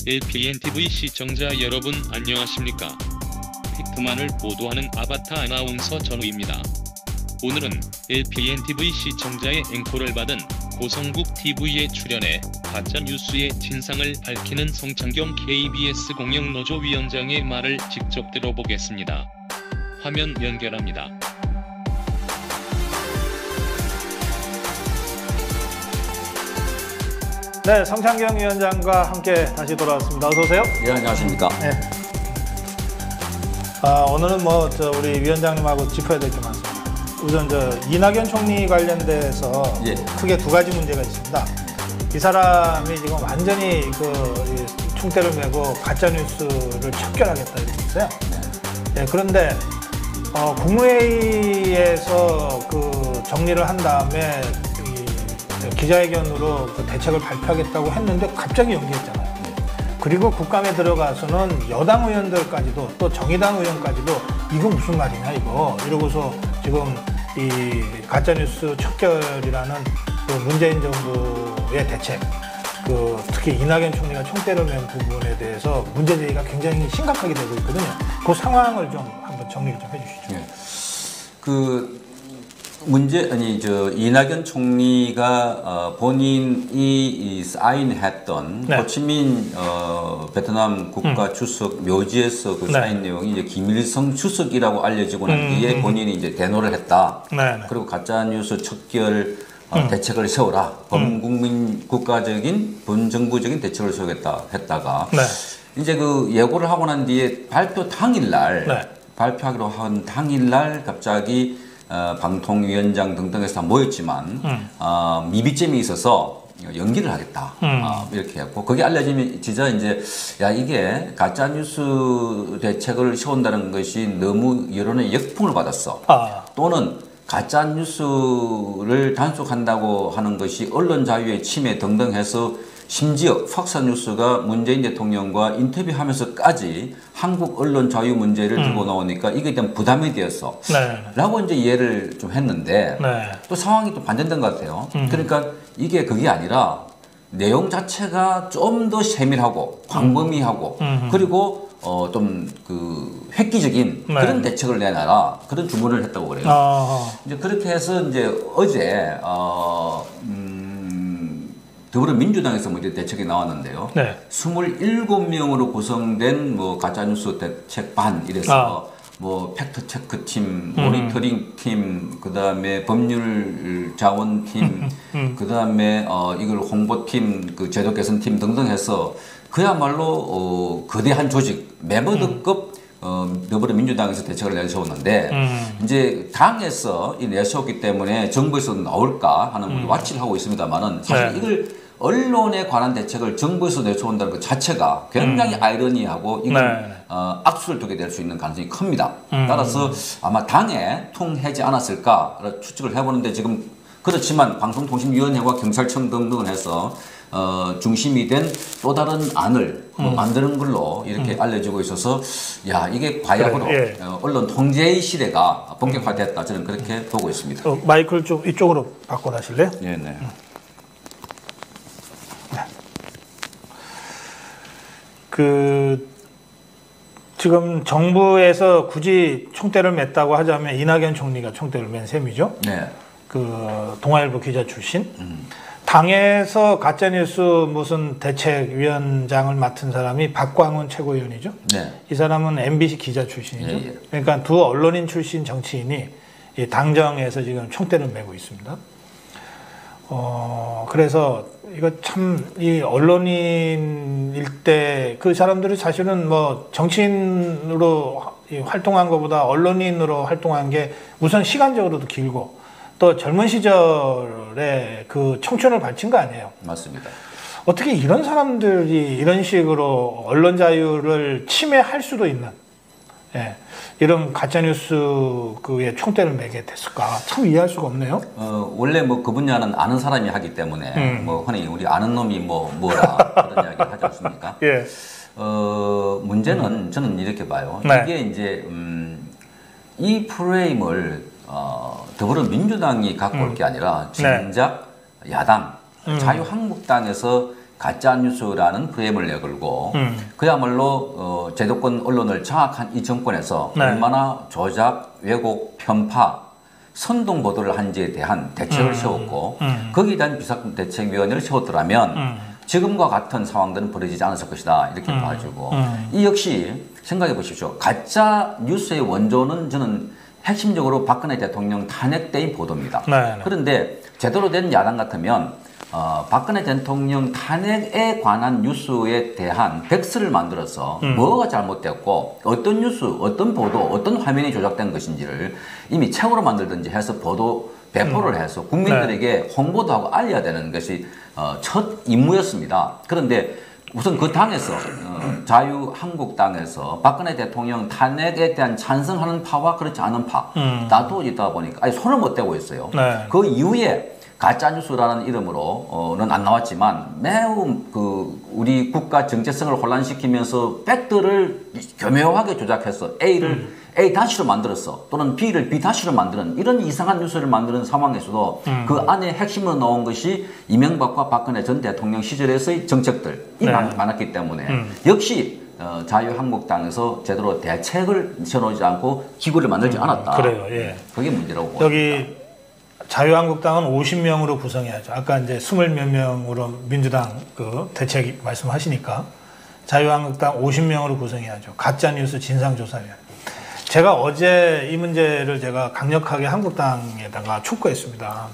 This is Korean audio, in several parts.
LPNTV 시청자 여러분 안녕하십니까? 팩트만을 보도하는 아바타 아나운서 전우입니다. 오늘은 LPNTV 시청자의 앵콜을 받은 고성국 TV에 출연해 가짜뉴스의 진상을 밝히는 성창경 KBS 공영노조 위원장의 말을 직접 들어보겠습니다. 화면 연결합니다. 네, 성창경 위원장과 함께 다시 돌아왔습니다. 어서 오세요. 예, 안녕하십니까. 네. 오늘은 우리 위원장님하고 짚어야 될 게 많습니다. 우선 이낙연 총리 관련돼서 예. 크게 두 가지 문제가 있습니다. 이 사람이 지금 완전히 총대를 메고 가짜 뉴스를 척결하겠다 이러고 있어요. 네, 그런데 국무회의에서 정리를 한 다음에 기자회견으로 대책을 발표하겠다고 했는데 갑자기 연기했잖아요. 그리고 국감에 들어가서는 여당 의원들까지도 또 정의당 의원까지도 이거 무슨 말이냐 이러고서 지금 이 가짜뉴스 척결이라는 문재인 정부의 대책, 특히 이낙연 총리가 총대를 맨 부분에 대해서 문제제기가 굉장히 심각하게 되고 있거든요. 그 상황을 좀 한번 정리를 좀 해주시죠. 예. 이낙연 총리가 본인이 사인했던 네. 호치민 베트남 국가 주석 묘지에서 사인 내용이 이제 김일성 주석이라고 알려지고 난 뒤에 본인이 이제 대노를 했다. 그리고 가짜뉴스 척결 대책을 세워라. 범국민 국가적인 범정부적인 대책을 세우겠다 했다가 이제 예고를 하고 난 뒤에 발표 당일날 발표하기로 한 당일날 갑자기 방통위원장 등등에서 다 모였지만 미비점이 있어서 연기를 하겠다 이렇게 했고 그게 알려지자 이제 이게 가짜뉴스 대책을 세운다는 것이 너무 여론의 역풍을 받았어. 또는 가짜뉴스를 단속한다고 하는 것이 언론 자유의 침해 등등 해서 심지어 팍스뉴스가 문재인 대통령과 인터뷰하면서까지 한국 언론 자유 문제를 들고 나오니까 이게 일단 부담이 되었어. 라고 이제 이해를 좀 했는데 또 상황이 또 반전된 것 같아요. 그러니까 이게 그게 아니라 내용 자체가 좀 더 세밀하고 광범위하고 그리고 좀 획기적인 그런 대책을 내놔라 그런 주문을 했다고 그래요. 이제 그렇게 해서 이제 어제 더불어민주당에서 이제 대책이 나왔는데요. 27명으로 구성된 가짜뉴스 대책반 이래서 팩트체크 팀, 모니터링 팀, 그 다음에 법률 자원 팀, 그 다음에 이걸 홍보팀, 제도 개선 팀 등등 해서 그야말로 거대한 조직, 멤버드급 더불어민주당에서 대책을 내세웠는데 이제 당에서 내세웠기 때문에 정부에서 나올까 하는 와치를 하고 있습니다만은 사실 이걸 언론에 관한 대책을 정부에서 내세운다는 것 자체가 굉장히 아이러니하고 이건 악수를 두게 될 수 있는 가능성이 큽니다. 따라서 아마 당에 통하지 않았을까 추측을 해보는데 지금 그렇지만 방송통신위원회와 경찰청 등등을 해서 중심이 된 또 다른 안을 만드는 걸로 이렇게 알려지고 있어서 이게 과연 언론 통제의 시대가 본격화됐다 저는 그렇게 보고 있습니다. 마이크를 좀 이쪽으로 바꿔하실래요? 네네. 지금 정부에서 굳이 총대를 맸다고 하자면 이낙연 총리가 총대를 맨 셈이죠. 동아일보 기자 출신. 당에서 가짜뉴스 무슨 대책위원장을 맡은 사람이 박광훈 최고위원이죠. 이 사람은 MBC 기자 출신이죠. 그러니까 두 언론인 출신 정치인이 이 당정에서 지금 총대를 메고 있습니다. 그래서 이거 참 이 언론인일 때 그 사람들이 사실은 정치인으로 활동한 것보다 언론인으로 활동한 게 우선 시간적으로도 길고 또 젊은 시절에 청춘을 바친 거 아니에요. 맞습니다. 어떻게 이런 사람들이 이런 식으로 언론 자유를 침해할 수도 있는 이런 가짜뉴스에 총대를 매게 됐을까? 참 이해할 수가 없네요. 원래 그 분야는 아는 사람이 하기 때문에 흔히 우리 아는 놈이 뭐라 그런 이야기 하지 않습니까? 문제는 저는 이렇게 봐요. 이게 이제 이 프레임을 더불어민주당이 갖고 올 게 아니라 진작 야당 자유한국당에서 가짜 뉴스라는 프레임을 내걸고 그야말로 제도권 언론을 장악한 이 정권에서 네. 얼마나 조작, 왜곡, 편파, 선동 보도를 한지에 대한 대책을 세웠고 거기에 대한 비상대책위원회를 세웠더라면 지금과 같은 상황들은 벌어지지 않았을 것이다 이렇게 봐주고 이 역시 생각해 보십시오. 가짜 뉴스의 원조는 저는 핵심적으로 박근혜 대통령 탄핵 때의 보도입니다. 네. 그런데 제대로 된 야당 같으면 박근혜 대통령 탄핵에 관한 뉴스에 대한 백스를 만들어서 뭐가 잘못됐고 어떤 뉴스, 어떤 보도, 어떤 화면이 조작된 것인지를 이미 책으로 만들든지 해서 보도 배포를 해서 국민들에게 홍보도 하고 알려야 되는 것이 첫 임무였습니다. 그런데 우선 그 당에서 자유한국당에서 박근혜 대통령 탄핵에 대한 찬성하는 파와 그렇지 않은 파 다투어 있다 보니까 아니 손을 못 대고 있어요. 네. 그 이후에 가짜뉴스라는 이름으로는 안 나왔지만 매우 우리 국가 정체성을 혼란시키면서 팩트를 교묘하게 조작해서 A를 A-로 만들었어 또는 B를 B-로 만드는 이런 이상한 뉴스를 만드는 상황에서도 그 안에 핵심으로 나온 것이 이명박과 박근혜 전 대통령 시절에서의 정책들이 네. 많았기 때문에 역시 자유한국당에서 제대로 대책을 세워놓지 않고 기구를 만들지 않았다. 그래요. 예. 그게 문제라고 봅니다. 여기 자유한국당은 50명으로 구성해야죠. 아까 이제 20몇 명으로 민주당 그 대책 말씀하시니까 자유한국당 50명으로 구성해야죠. 가짜뉴스 진상조사위원회. 제가 어제 이 문제를 제가 강력하게 한국당에다가 촉구했습니다.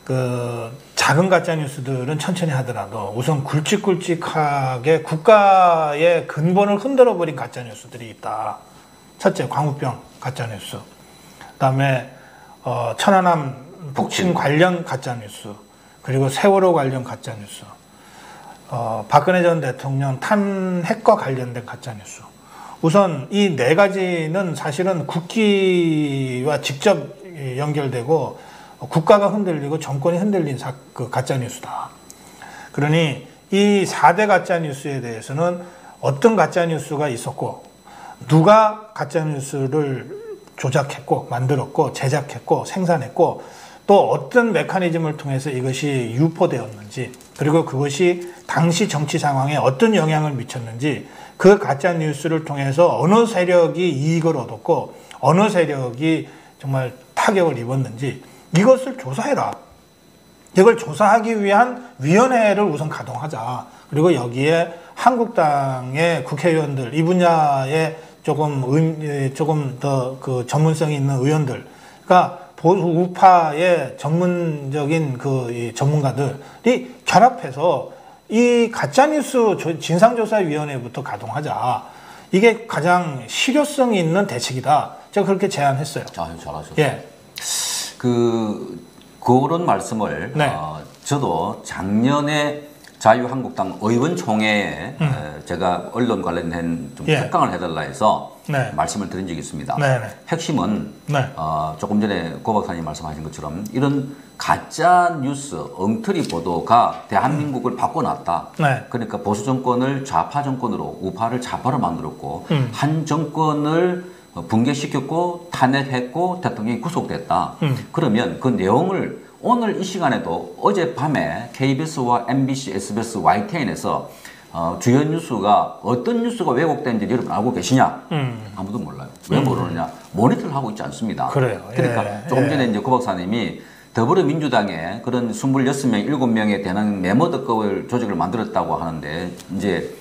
그 작은 가짜뉴스들은 천천히 하더라도 우선 굵직굵직하게 국가의 근본을 흔들어버린 가짜뉴스들이 있다. 첫째, 광우병 가짜뉴스. 그다음에 천안함 북침 관련 가짜뉴스, 그리고 세월호 관련 가짜뉴스, 박근혜 전 대통령 탄핵과 관련된 가짜뉴스. 우선 이 네 가지는 사실은 국기와 직접 연결되고 국가가 흔들리고 정권이 흔들린 그 가짜뉴스다. 그러니 이 4대 가짜뉴스에 대해서는 어떤 가짜뉴스가 있었고 누가 가짜뉴스를 조작했고 만들었고 제작했고 생산했고 또 어떤 메커니즘을 통해서 이것이 유포되었는지 그리고 그것이 당시 정치 상황에 어떤 영향을 미쳤는지 그 가짜뉴스를 통해서 어느 세력이 이익을 얻었고 어느 세력이 정말 타격을 입었는지 이것을 조사해라. 이걸 조사하기 위한 위원회를 우선 가동하자. 그리고 여기에 한국당의 국회의원들 이 분야에 조금 더 그 전문성이 있는 의원들, 그러니까 보수 우파의 전문적인 이 전문가들이 결합해서 이 가짜뉴스 진상조사위원회부터 가동하자. 이게 가장 실효성이 있는 대책이다. 제가 그렇게 제안했어요. 아, 잘하셨어요. 예. 그런 말씀을 네. 저도 작년에 자유한국당 의원총회에 제가 언론 관련된 좀 특강을 해달라 해서 네. 말씀을 드린 적이 있습니다. 네. 핵심은 네. 조금 전에 고 박사님 말씀하신 것처럼 이런 가짜 뉴스, 엉터리 보도가 대한민국을 바꿔놨다. 네. 그러니까 보수 정권을 좌파 정권으로, 우파를 좌파로 만들었고 한 정권을 붕괴시켰고 탄핵했고 대통령이 구속됐다. 그러면 그 내용을 오늘 이 시간에도 어젯밤에 KBS와 MBC, SBS, YTN에서 주요 뉴스가 어떤 뉴스가 왜곡된지 여러분 알고 계시냐? 아무도 몰라요. 왜 모르느냐? 모니터를 하고 있지 않습니다. 그래요. 그러니까 조금 전에 이제 고 박사님이 더불어민주당에 그런 26명, 7명에 대한 메모드급을 조직을 만들었다고 하는데 이제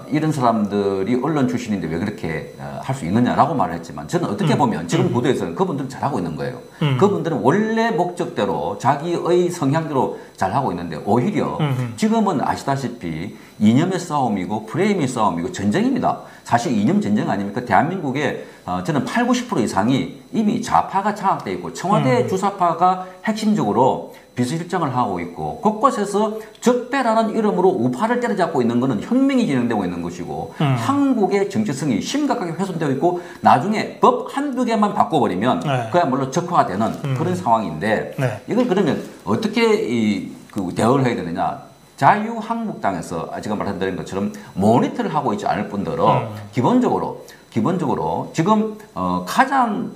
이런 사람들이 언론 출신인데 왜 그렇게 할 수 있느냐라고 말을 했지만 저는 어떻게 보면 지금 구도에서는 그분들은 잘하고 있는 거예요. 그분들은 원래 목적대로 자기의 성향대로 잘하고 있는데 오히려 지금은 아시다시피 이념의 싸움이고 프레임의 싸움이고 전쟁입니다. 사실 이념 전쟁 아닙니까? 대한민국에 저는 80, 90% 이상이 이미 좌파가 장악되어 있고 청와대 주사파가 핵심적으로 비서실장을 하고 있고 곳곳에서 적폐라는 이름으로 우파를 때려잡고 있는 것은 혁명이 진행되고 있는 것이고 한국의 정체성이 심각하게 훼손되고 있고 나중에 법 한두 개만 바꿔버리면 그야말로 적화가 되는 그런 상황인데 이걸 그러면 어떻게 대응을 해야 되느냐. 자유한국당에서 지금 말씀드린 것처럼 모니터를 하고 있지 않을 뿐더러 기본적으로 지금 가장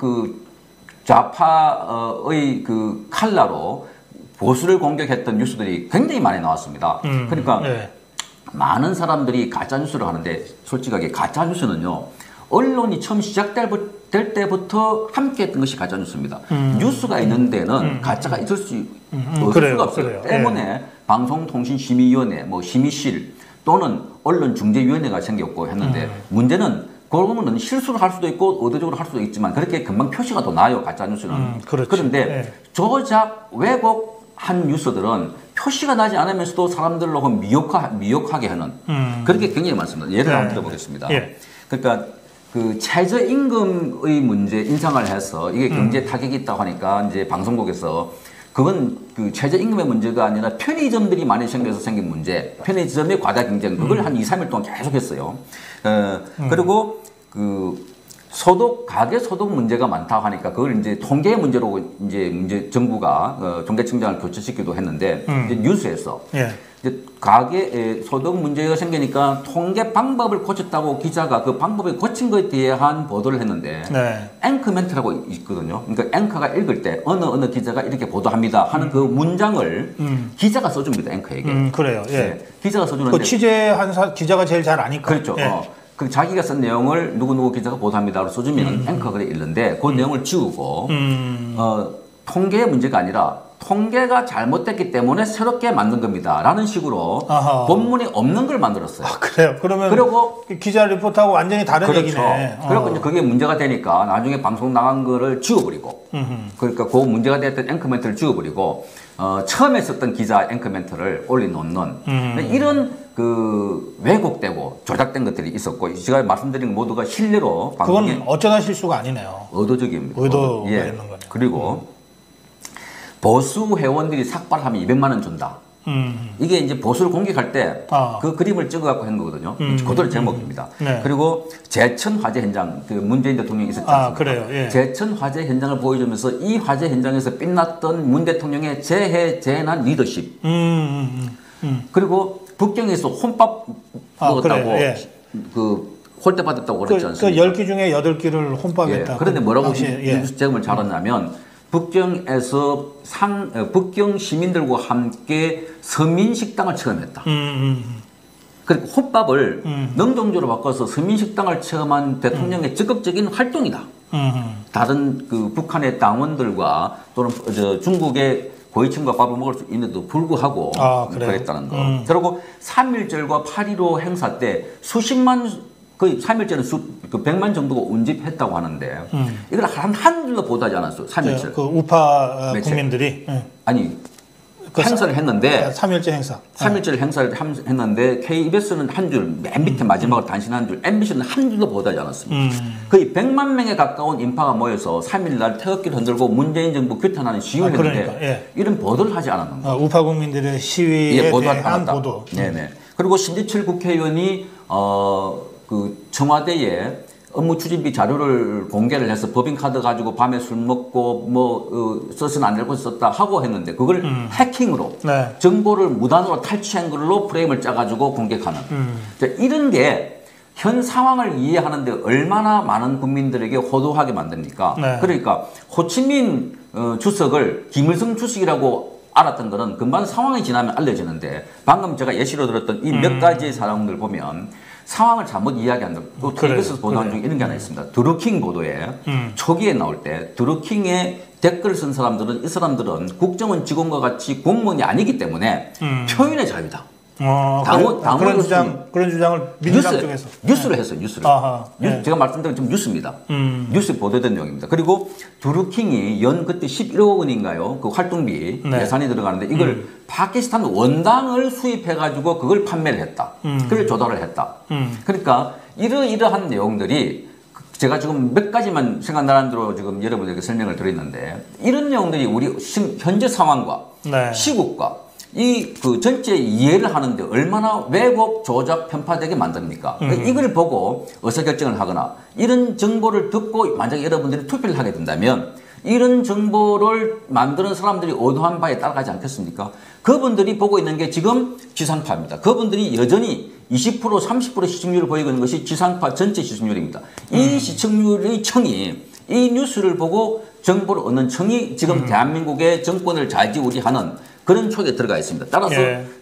좌파의 칼라로 보수를 공격했던 뉴스들이 굉장히 많이 나왔습니다. 그러니까 네. 많은 사람들이 가짜 뉴스를 하는데 솔직하게 가짜 뉴스는요. 언론이 처음 시작될 때부터 함께했던 것이 가짜 뉴스입니다. 뉴스가 있는 데는 가짜가 있을 수가 없어요. 때문에 네. 방송통신심의위원회, 뭐 심의실 또는 언론중재위원회가 생겼고 했는데 문제는 그런 거는 실수를 할 수도 있고 의도적으로 할 수도 있지만 그렇게 금방 표시가 더 나요. 가짜 뉴스는. 그런데 네. 조작, 왜곡한 뉴스들은 표시가 나지 않으면서도 사람들로 미혹하게 하는 그런 게 굉장히 많습니다. 예를 한번 들어보겠습니다. 예. 그러니까 그 최저임금의 문제 인상을 해서 이게 경제 타격이 있다고 하니까 이제 방송국에서 그건 그 최저임금의 문제가 아니라 편의점들이 많이 생겨서 생긴 문제, 편의점의 과다 경쟁, 그걸 한 2, 3일 동안 계속 했어요. 그리고 그 가게 소득 문제가 많다고 하니까 그걸 이제 통계 문제로 이제 정부가 통계청장을 교체시키기도 했는데 이제 뉴스에서 예. 이제 가게 소득 문제가 생기니까 통계 방법을 고쳤다고 기자가 그 방법을 고친 것에 대한 보도를 했는데 네. 앵커 멘트라고 있거든요. 그러니까 앵커가 읽을 때 어느 기자가 이렇게 보도합니다 하는 그 문장을 기자가 써줍니다. 앵커에게. 그래요. 예. 네. 기자가 써주는데 그 취재한 기자가 제일 잘 아니까. 그렇죠. 예. 그 자기가 쓴 내용을 누구 기자가 보도합니다로 써주면 앵커가 그래 읽는데 그 내용을 지우고 통계의 문제가 아니라 통계가 잘못됐기 때문에 새롭게 만든 겁니다. 라는 식으로 아하. 본문이 없는 걸 만들었어요. 아, 그래요? 그러면 그리고 기자 리포트하고 완전히 다른 그렇죠. 얘기네. 그래서 이제 그게 문제가 되니까 나중에 방송 나간 거를 지워버리고 그러니까 그 문제가 됐던 앵커 멘트를 지워버리고 처음에 썼던 기자 앵커 멘트를 올려놓는 이런 그 왜곡되고 조작된 것들이 있었고 제가 말씀드린 모두가 실례로 그건 어쩌다 실수가 아니네요. 의도적입니다. 의도가 예. 있는 거네요. 그리고 보수 회원들이 삭발하면 200만 원 준다. 이게 이제 보수를 공격할 때 그 그림을 찍어갖고 한 거거든요. 그대로 제목입니다. 네. 그리고 제천 화재 현장, 그 문재인 대통령이 있었지 않습니까? 그래요. 예. 제천 화재 현장을 보여주면서 이 화재 현장에서 빛났던 문 대통령의 재해재난 리더십. 그리고 북경에서 혼밥 먹었다고 예. 그 홀대 받았다고 그랬지 않습니까? 그 10기 중에 8기를 혼밥했다. 예. 그런데 뭐라고 뉴스 제목을 잡았냐면 북경에서 북경 시민들과 함께 서민식당을 체험했다. 그리고 혼밥을 능동적으로 바꿔서 서민식당을 체험한 대통령의 적극적인 활동이다. 다른 그 북한의 당원들과 또는 중국의 고위층과 밥을 먹을 수 있는데도 불구하고 그랬다는 거. 그리고 3.1절과 8.15 행사 때 수십만 거의 3.1절은 그 100만 정도가 운집했다고 하는데 이걸 한 줄로 보도하지 않았어요. 3.1절. 그 우파 국민들이 아니 그 행사를 했는데 3.1절 행사. 3.1절 행사를 했는데 KBS는 한 줄, 맨 밑에 마지막으로 단신 한 줄, MBC는 한 줄로 보도하지 않았습니다. 거의 100만 명에 가까운 인파가 모여서 3일 날 태극기를 흔들고 문재인 정부 규탄하는 시위를 했는데 그러니까, 예. 이런 보도를 하지 않았는 거예요. 우파 국민들의 시위에 대한 보도. 네네. 그리고 신재철 국회의원이 그 청와대에 업무 추진비 자료를 공개를 해서 법인카드 가지고 밤에 술 먹고 뭐 써서는 안 될 것을 썼다 하고 했는데 그걸 해킹으로 네. 정보를 무단으로 탈취한 걸로 프레임을 짜가지고 공격하는 이런 게 현 상황을 이해하는데 얼마나 많은 국민들에게 호도하게 만듭니까? 네. 그러니까 호치민 주석을 김일성 주석이라고 알았던 거는 금방 상황이 지나면 알려지는데 방금 제가 예시로 들었던 이 몇 가지의 사람들 보면 상황을 잘못 이야기한다. 또 KBS 보도한 중에 이런 게 하나 있습니다. 드루킹 보도에 초기에 나올 때 드루킹에 댓글을 쓴 사람들은 이 사람들은 국정원 직원과 같이 공무원이 아니기 때문에 표현의 자유다. 그런 주장을 민주당 쪽에서 뉴스를 했어요. 뉴스를. 네. 제가 말씀드린 좀 뉴스입니다. 뉴스에 보도된 내용입니다. 그리고 드루킹이 그때 11억 원인가요? 그 활동비 예산이 들어가는데 이걸 파키스탄 원당을 수입해가지고 그걸 판매를 했다. 그걸 조달을 했다. 그러니까 이러한 내용들이 제가 지금 몇 가지만 생각나는 대로 지금 여러분에게 설명을 드렸는데 이런 내용들이 우리 현재 상황과 시국과 그 전체 이해를 하는데 얼마나 왜곡, 조작, 편파되게 만듭니까? 이걸 보고 의사결정을 하거나 이런 정보를 듣고 만약에 여러분들이 투표를 하게 된다면 이런 정보를 만드는 사람들이 의도한 바에 따라가지 않겠습니까? 그분들이 보고 있는 게 지금 지상파입니다. 그분들이 여전히 20% 30% 시청률을 보이고 있는 것이 지상파 전체 시청률입니다. 이 시청률의 청이 이 뉴스를 보고 정보를 얻는 청이 지금 대한민국의 정권을 좌지우지하는 그런 촉에 들어가 있습니다. 따라서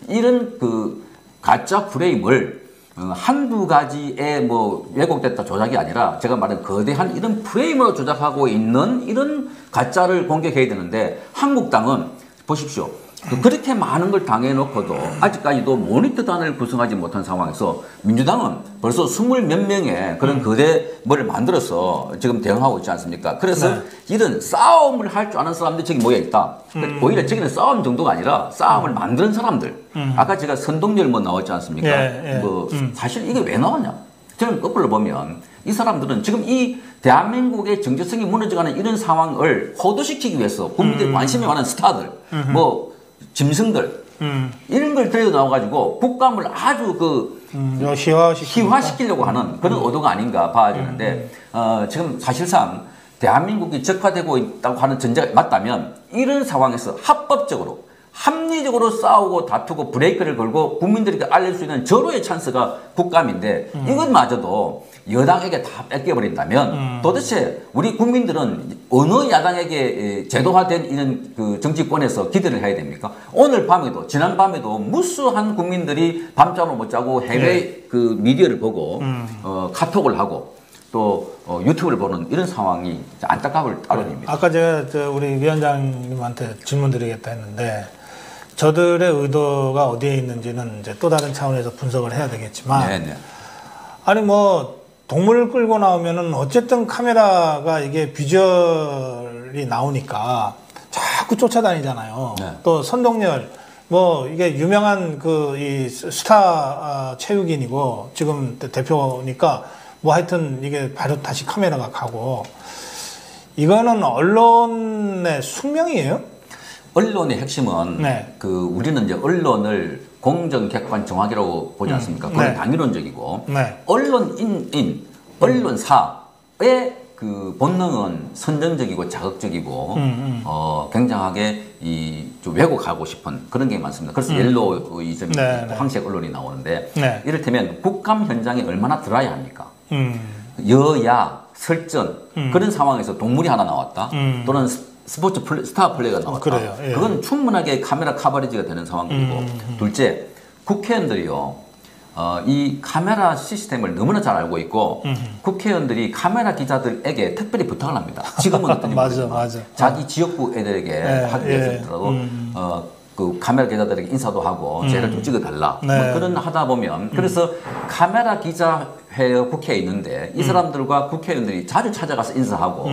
이런 그 가짜 프레임을 한두 가지의 뭐 왜곡됐다 조작이 아니라 제가 말한 거대한 이런 프레임으로 조작하고 있는 이런 가짜를 공격해야 되는데 한국당은 보십시오. 그렇게 많은 걸 당해놓고도 아직까지도 모니터단을 구성하지 못한 상황에서 민주당은 벌써 20몇 명의 그런 거대 뭐를 만들어서 지금 대응하고 있지 않습니까? 그래서 이런 싸움을 할 줄 아는 사람들이 저기 모여 있다. 오히려 저기는 싸움 정도가 아니라 싸움을 만드는 사람들. 아까 제가 선동열 뭐 나왔지 않습니까? 뭐 사실 이게 왜 나왔냐? 저는 거꾸로 보면 이 사람들은 지금 이 대한민국의 정체성이 무너져가는 이런 상황을 호도시키기 위해서 국민들이 관심이 많은 스타들, 뭐 짐승들 이런 걸 들여 나와가지고 국감을 아주 희화시키려고 하는 그런 의도가 아닌가 봐지는데 지금 사실상 대한민국이 적화되고 있다고 하는 전제가 맞다면 이런 상황에서 합법적으로 합리적으로 싸우고 다투고 브레이크를 걸고 국민들에게 알릴 수 있는 절호의 찬스가 국감인데 이것마저도 여당에게 다 뺏겨버린다면 도대체 우리 국민들은 어느 야당에게 제도화된 이런 그 정치권에서 기대를 해야 됩니까? 오늘 밤에도 지난 밤에도 무수한 국민들이 밤잠을 못 자고 해외 그 미디어를 보고 카톡을 하고 또 유튜브를 보는 이런 상황이 안타까울 따름입니다. 아까 제가 우리 위원장님한테 질문 드리겠다 했는데 저들의 의도가 어디에 있는지는 이제 또 다른 차원에서 분석을 해야 되겠지만 아니 뭐 동물을 끌고 나오면은 어쨌든 카메라가 이게 비주얼이 나오니까 자꾸 쫓아다니잖아요. 또 선동열 뭐 이게 유명한 그 이 스타 체육인이고 지금 대표니까 뭐 하여튼 이게 바로 다시 카메라가 가고 이거는 언론의 숙명이에요? 언론의 핵심은 그 우리는 이제 언론을 공정, 객관, 정확이라고 보지 않습니까? 그건 당위론적이고 언론인인 언론사의 그 본능은 선정적이고 자극적이고 굉장하게 좀 왜곡하고 싶은 그런 게 많습니다. 그래서 옐로우이즘이 황색 언론이 나오는데 이를테면 국감 현장에 얼마나 드라이 합니까? 여야 설전 그런 상황에서 동물이 하나 나왔다 또는 스포츠 스타 플레이가 나왔다. 그래요. 그건 충분하게 카메라 커버리지가 되는 상황이고 둘째 국회의원들이요. 이 카메라 시스템을 너무나 잘 알고 있고 국회의원들이 카메라 기자들에게 특별히 부탁을 합니다. 지금은 어떤지 모르지만 자기 지역구 애들에게 하기 위해서라도 그 카메라 기자들에게 인사도 하고 쟤를 좀 찍어달라 뭐 그런 하다 보면 그래서 카메라 기자회 국회에 있는데 이 사람들과 국회의원들이 자주 찾아가서 인사하고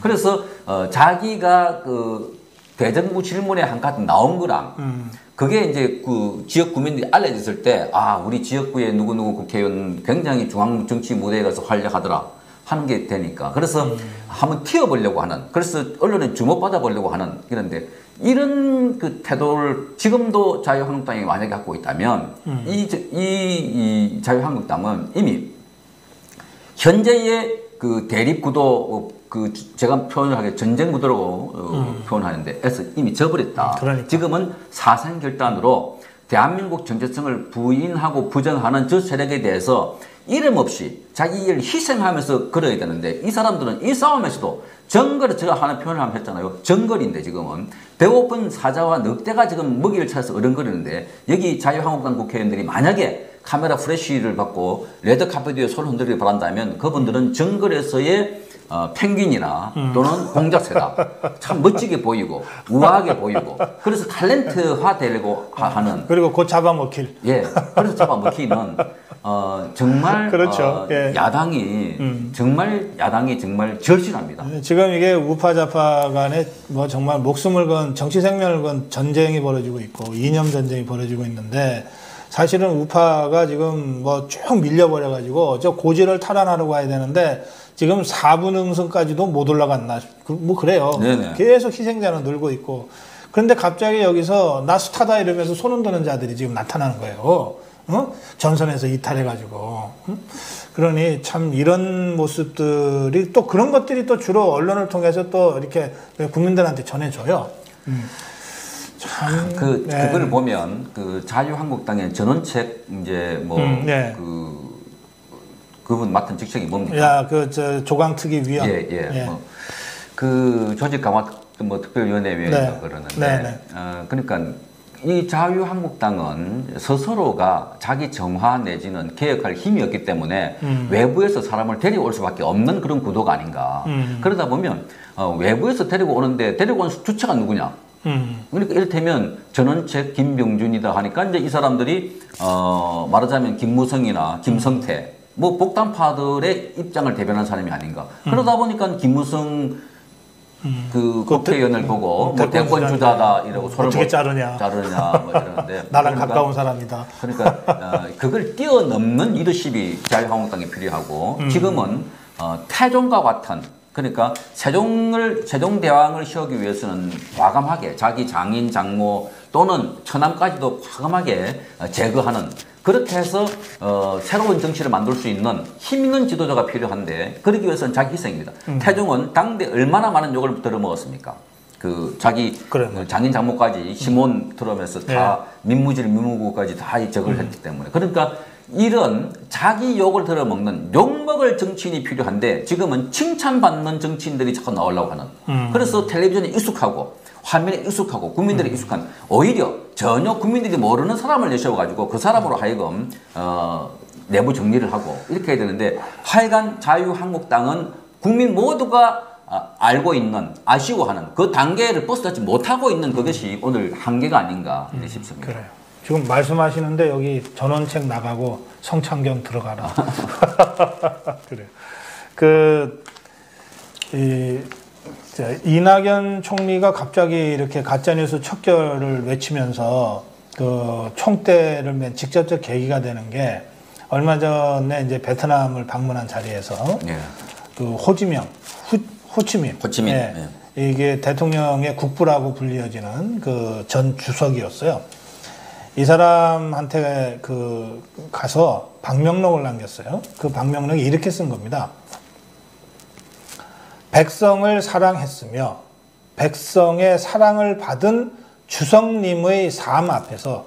그래서 자기가 그 대정부 질문에 한 가지 나온 거랑 그게 이제 그 지역 구민들이 알려졌을 때 아 우리 지역구에 누구누구 국회의원 굉장히 중앙 정치 무대에 가서 활약하더라 하는 게 되니까 그래서 한번 튀어보려고 하는 그래서 언론에 주목받아 보려고 하는 이런데 이런 그 태도를 지금도 자유한국당이 만약에 갖고 있다면 이 자유한국당은 이미 현재의 그 대립 구도 그 제가 표현을 하게 전쟁 구도라고 표현하는데 에서 이미 져버렸다. 그러니까. 지금은 사생결단으로 대한민국 정체성을 부인하고 부정하는 저 세력에 대해서 이름 없이 자기 일을 희생하면서 걸어야 되는데 이 사람들은 이 싸움에서도 정거리 제가 하나 표현을 한번 했잖아요. 정거리인데 지금은 배고픈 사자와 늑대가 지금 먹이를 찾아서 어른거리는데 여기 자유한국당 국회의원들이 만약에 카메라 프레쉬를 받고 레드카펫 위에 손을 흔들기 바란다면 그분들은 정글에서의 펭귄이나 또는 공작새다. 참 멋지게 보이고 우아하게 보이고 그래서 탤런트화 되려고 하는 그리고 곧 잡아먹힐 그래서 잡아먹히는 정말 그렇죠. 야당이 정말 절실합니다. 지금 이게 우파좌파 간에 뭐 정말 목숨을 건 정치 생명을 건 전쟁이 벌어지고 있고 이념 전쟁이 벌어지고 있는데 사실은 우파가 지금 뭐 쭉 밀려버려가지고 저 고지를 탈환하려고 가야 되는데 지금 4분 응선까지도 못 올라갔나 뭐 그래요. 계속 희생자는 늘고 있고 그런데 갑자기 여기서 나 스타다 이러면서 손 흔드는 자들이 지금 나타나는 거예요. 전선에서 이탈해가지고. 그러니 참 이런 모습들이 또 그런 것들이 또 주로 언론을 통해서 또 이렇게 국민들한테 전해줘요. 참. 그걸 보면 그 자유한국당의 전원책 이제 뭐 그분 맡은 직책이 뭡니까? 야, 조강특위 위원. 예. 그 조직 강화 특별위원회 위원이라고 그러는데, 그러니까 이 자유한국당은 스스로가 자기 정화 내지는 개혁할 힘이 없기 때문에 외부에서 사람을 데리고 올 수밖에 없는 그런 구도가 아닌가. 그러다 보면 외부에서 데리고 오는데 데리고 온 주체가 누구냐? 그러니까 이를테면 전원책 김병준이다 하니까 이제 이 사람들이 말하자면 김무성이나 김성태 뭐 복당파들의 입장을 대변한 사람이 아닌가. 그러다 보니까 김무성 그 국회의원을 보고 뭐 대권 주자다 이러고 서로 어떻게 자르냐 뭐 이러는데 나랑 가까운 사람이다. 그러니까 그걸 뛰어넘는 리더십이 자유한국당에 필요하고 지금은 태종과 같은 그러니까 세종대왕을 세우기 위해서는 과감하게 자기 장인 장모 또는 처남까지도 과감하게 제거하는 그렇게 해서 새로운 정치를 만들 수 있는 힘 있는 지도자가 필요한데 그러기 위해서는 자기 희생입니다. 태종은 당대 얼마나 많은 욕을 들어먹었습니까? 그 자기 장인 장모까지 시몬 들어오면서 다 민무질 민무구까지 다 적을 했기 때문에 그러니까 이런 자기 욕을 들어먹는 욕먹을 정치인이 필요한데 지금은 칭찬받는 정치인들이 자꾸 나오려고 하는 그래서 텔레비전에 익숙하고 화면에 익숙하고 국민들이 익숙한 오히려 전혀 국민들이 모르는 사람을 내세워가지고 그 사람으로 하여금 내부 정리를 하고 이렇게 해야 되는데 하여간 자유한국당은 국민 모두가 알고 있는 아쉬워하는 그 단계를 버스하지 못하고 있는 그것이 오늘 한계가 아닌가 싶습니다. 그래요. 지금 말씀하시는데 여기 전원책 나가고 성창경 들어가라. 그래요. 이낙연 총리가 갑자기 이렇게 가짜뉴스 척결을 외치면서 그 총대를 맨 직접적 계기가 되는 게 얼마 전에 이제 베트남을 방문한 자리에서 그 호치민. 이게 대통령의 국부라고 불리어지는 그 전 주석이었어요. 이 사람한테 가서 방명록을 남겼어요. 그 방명록이 이렇게 쓴 겁니다. 백성을 사랑했으며 백성의 사랑을 받은 주석님의 삶 앞에서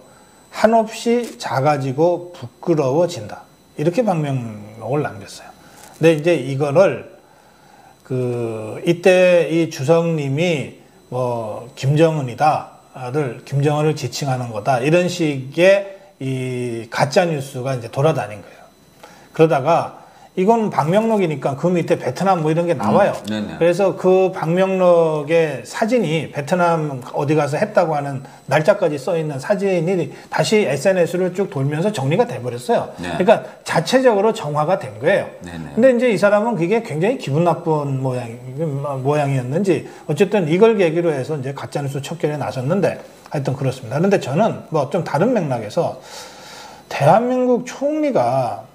한없이 작아지고 부끄러워진다. 이렇게 방명록을 남겼어요. 근데 이제 이거를 이때 이 주석님이 뭐 김정은을 지칭하는 거다. 이런 식의 이 가짜 뉴스가 이제 돌아다닌 거예요. 그러다가 이건 방명록이니까 그 밑에 베트남 뭐 이런 게 나와요. 그래서 그 방명록의 사진이 베트남 어디 가서 했다고 하는 날짜까지 써 있는 사진이 다시 SNS를 쭉 돌면서 정리가 돼버렸어요. 그러니까 자체적으로 정화가 된 거예요. 근데 이제 이 사람은 그게 굉장히 기분 나쁜 모양이었는지 어쨌든 이걸 계기로 해서 이제 가짜뉴스 척결에 나섰는데 하여튼 그렇습니다. 그런데 저는 뭐 좀 다른 맥락에서 대한민국 총리가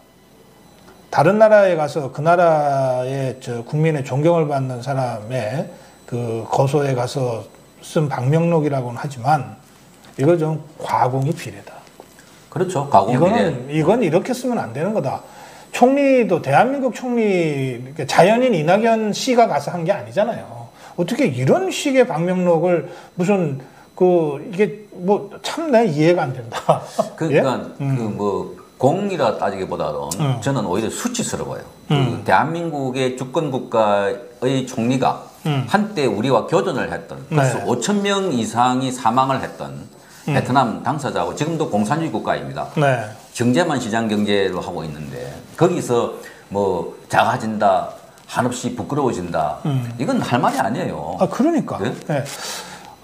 다른 나라에 가서 그 나라의 국민의 존경을 받는 사람의 그 거소에 가서 쓴 방명록이라고는 하지만 이거 좀 과공이 비례다. 그렇죠. 과공 비례. 이건 이렇게 쓰면 안 되는 거다. 총리도 대한민국 총리 자연인 이낙연 씨가 가서 한 게 아니잖아요. 어떻게 이런 식의 방명록을 무슨 이게 뭐 참 내 이해가 안 된다. 그러니까 공이라 따지기보다는 저는 오히려 수치스러워요. 대한민국의 주권국가의 총리가 한때 우리와 교전을 했던 그래서 5,000명 이상이 사망을 했던 베트남 당사자하고 지금도 공산주의 국가입니다. 경제만 시장 경제로 하고 있는데 거기서 뭐 작아진다, 한없이 부끄러워진다 이건 할 말이 아니에요. 그러니까.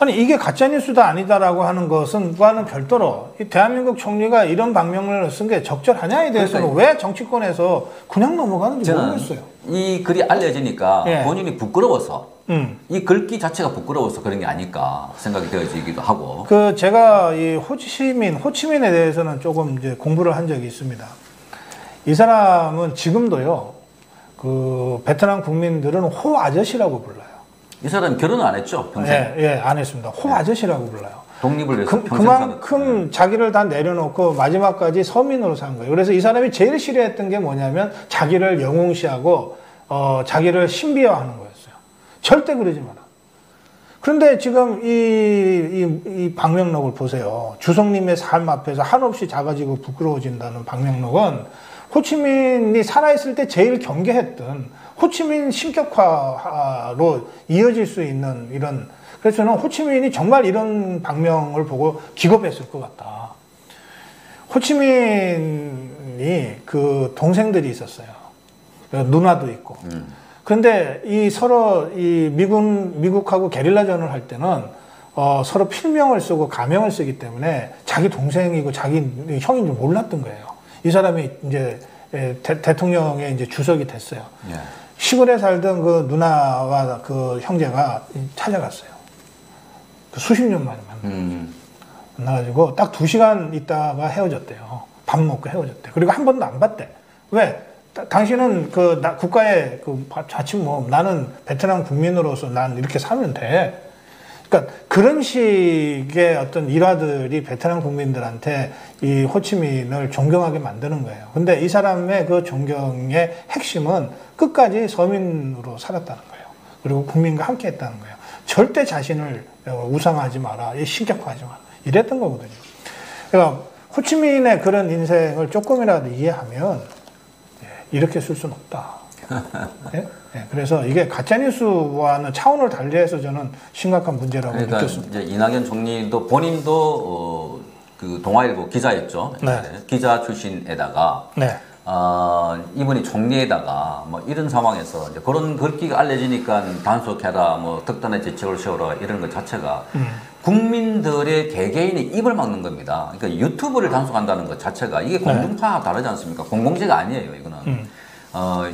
아니 이게 가짜뉴스다 아니다라고 하는 것과는 별도로 이 대한민국 총리가 이런 방명록을 쓴 게 적절하냐에 대해서는 왜 정치권에서 그냥 넘어가는지 모르겠어요. 이 글이 알려지니까 본인이 부끄러워서 이 글귀 자체가 부끄러워서 그런 게 아닐까 생각이 되어지기도 하고. 제가 이 호치민에 대해서는 조금 이제 공부를 한 적이 있습니다. 이 사람은 지금도요 베트남 국민들은 호 아저씨라고 불러요. 이 사람 결혼을 안 했죠, 평생? 안 했습니다. 호 아저씨라고 불러요. 독립을 위해서 그만큼 자기를 다 내려놓고 마지막까지 서민으로 산 거예요. 그래서 이 사람이 제일 싫어했던 게 뭐냐면 자기를 영웅시하고 자기를 신비화하는 거였어요. 절대 그러지 마라. 그런데 지금 이 방명록을 보세요. 주석님의 삶 앞에서 한없이 작아지고 부끄러워진다는 방명록은 호치민이 살아있을 때 제일 경계했던 호치민 신격화로 이어질 수 있는 이런, 그래서 저는 호치민이 정말 이런 방명을 보고 기겁했을 것 같다. 호치민이 그 동생들이 있었어요. 누나도 있고. 그런데 이 서로 이 미국하고 게릴라전을 할 때는 서로 필명을 쓰고 가명을 쓰기 때문에 자기 동생이고 자기 형인 줄 몰랐던 거예요. 이 사람이 이제 대통령의 이제 주석이 됐어요. 예. 시골에 살던 그 누나와 그 형제가 찾아갔어요. 그 수십 년 만에 만나가지고 딱 2시간 있다가 헤어졌대요. 밥 먹고 헤어졌대. 그리고 한 번도 안 봤대. 왜? 당신은 그 국가의 그 자칫 뭐 나는 베트남 국민으로서 난 이렇게 살면 돼. 그러니까 그런 식의 어떤 일화들이 베트남 국민들한테 이 호치민을 존경하게 만드는 거예요. 근데 이 사람의 그 존경의 핵심은 끝까지 서민으로 살았다는 거예요. 그리고 국민과 함께 했다는 거예요. 절대 자신을 우상하지 마라, 신격화하지 마라, 이랬던 거거든요. 그러니까 호치민의 그런 인생을 조금이라도 이해하면 이렇게 쓸 수는 없다. 예? 예, 그래서 이게 가짜뉴스와는 차원을 달리해서 저는 심각한 문제라고 느꼈습니다. 이제 이낙연 총리도 본인도 그 동아일보 기자였죠. 네. 기자 출신에다가 네. 이분이 총리에다가 뭐 이런 상황에서 이제 그런 글귀가 알려지니까 단속해라, 뭐 특단의 대책을 세워라 이런 것 자체가 국민들의 개개인의 입을 막는 겁니다. 그러니까 유튜브를 단속한다는 것 자체가 이게 공중파와 다르지 않습니까? 공공재가 아니에요, 이거는.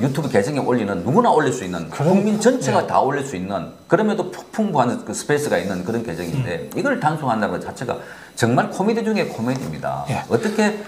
유튜브 계정에 올리는 누구나 올릴 수 있는 국민 전체가 다 올릴 수 있는 그럼에도 풍부한 그 스페이스가 있는 그런 계정인데 이걸 단속한다는 것 자체가 정말 코미디 중에 코미디입니다. 어떻게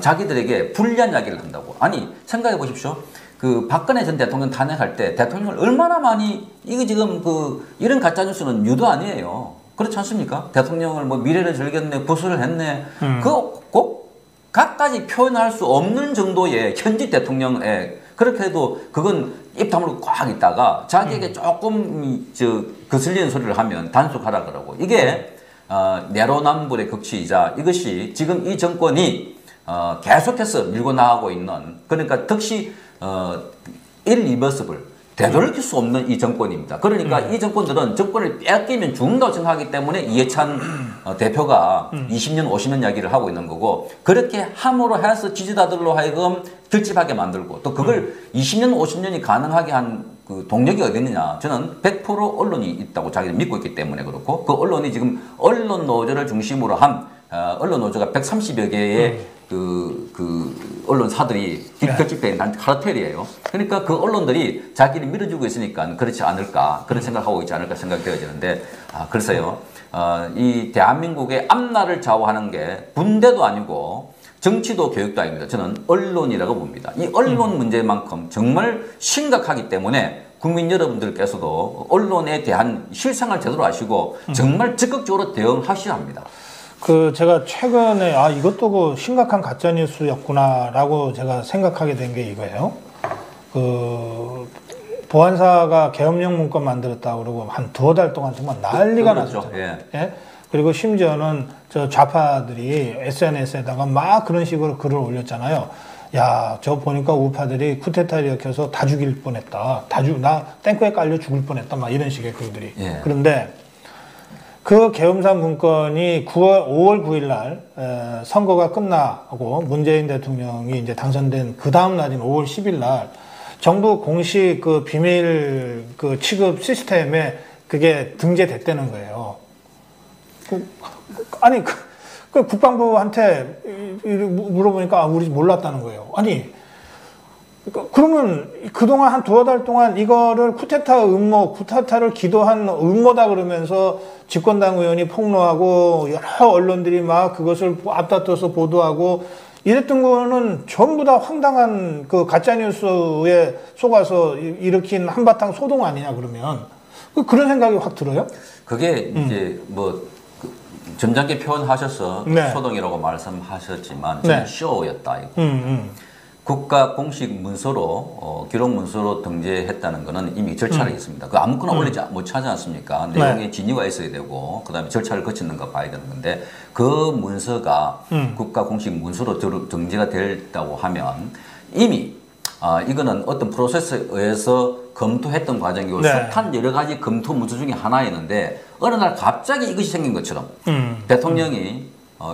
자기들에게 불리한 이야기를 한다고. 아니 생각해 보십시오. 그 박근혜 전 대통령 탄핵할 때 대통령을 얼마나 많이 이거 지금 그 이런 가짜뉴스는 유도 아니에요. 그렇지 않습니까? 대통령을 뭐 미래를 즐겼네, 구술을 했네. 그거 꼭 갖가지 표현할 수 없는 정도의 현직 대통령의 그렇게 해도 그건 입 다물고 꽉 있다가 자기에게 조금 거슬리는 소리를 하면 단속하라 그러고 이게 내로남불의 극치이자 이것이 지금 이 정권이 계속해서 밀고 나가고 있는 그러니까 덕시 irreversible 되돌릴 수 없는 이 정권입니다. 그러니까 이 정권들은 정권을 뺏기면 죽는다고 생각하기 때문에 이해찬 대표가 20년, 50년 이야기를 하고 있는 거고 그렇게 함으로 해서 지지자들로 하여금 결집하게 만들고 또 그걸 20년, 50년이 가능하게 한 그 동력이 어디 있느냐. 저는 100% 언론이 있다고 자기를 믿고 있기 때문에 그렇고 그 언론이 지금 언론 노조를 중심으로 한 언론 노조가 130여 개의 그 언론사들이 결집된 있는 카르텔이에요. 그러니까 그 언론들이 자기를 밀어주고 있으니까 그렇지 않을까 그런 생각을 하고 있지 않을까 생각되어지는데 글쎄요. 이 대한민국의 앞날을 좌우하는 게 군대도 아니고 정치도 교육도 아닙니다. 저는 언론이라고 봅니다. 이 언론 문제만큼 정말 심각하기 때문에 국민 여러분들께서도 언론에 대한 실상을 제대로 아시고 정말 적극적으로 대응하셔야 합니다. 제가 최근에 이것도 그 심각한 가짜 뉴스였구나라고 제가 생각하게 된 게 이거예요. 보안사가 계엄령 문건 만들었다고 그러고 한 2달 동안 정말 난리가 났었잖아요. 예? 그리고 심지어는 저 좌파들이 SNS에다가 막 그런 식으로 글을 올렸잖아요. 야, 저 보니까 우파들이 쿠데타 일으켜서 다 죽일 뻔했다. 나 탱크에 깔려 죽을 뻔했다. 막 이런 식의 글들이. 예. 그런데 그 계엄사 문건이 5월 9일 날 선거가 끝나고 문재인 대통령이 이제 당선된 그 다음 날인 5월 10일 날 정부 공식 그 비밀 그 취급 시스템에 그게 등재됐다는 거예요. 아니 그 국방부한테 물어보니까 우리 몰랐다는 거예요. 아니 그러면 그동안 한 2달 동안 이거를 쿠데타를 기도한 음모다 그러면서 집권당 의원이 폭로하고 여러 언론들이 막 그것을 앞다퉈서 보도하고 이랬던 거는 전부 다 황당한 그 가짜뉴스에 속아서 일으킨 한바탕 소동 아니냐 그러면 그런 생각이 확 들어요? 그게 이제 뭐 점잖게 표현하셔서 소동이라고 말씀하셨지만 저는 쇼였다. 국가 공식 문서로 기록 문서로 등재했다는 것은 이미 절차가 있습니다. 그 아무거나 올리지 못하지 않습니까? 내용에 진위가 있어야 되고 그다음에 절차를 거치는 거 봐야 되는 건데 그 문서가 국가 공식 문서로 등재가 됐다고 하면 이미 이거는 어떤 프로세스에 의해서 검토했던 과정이고 숱한 여러 가지 검토 문서 중에 하나였는데 어느 날 갑자기 이것이 생긴 것처럼 대통령이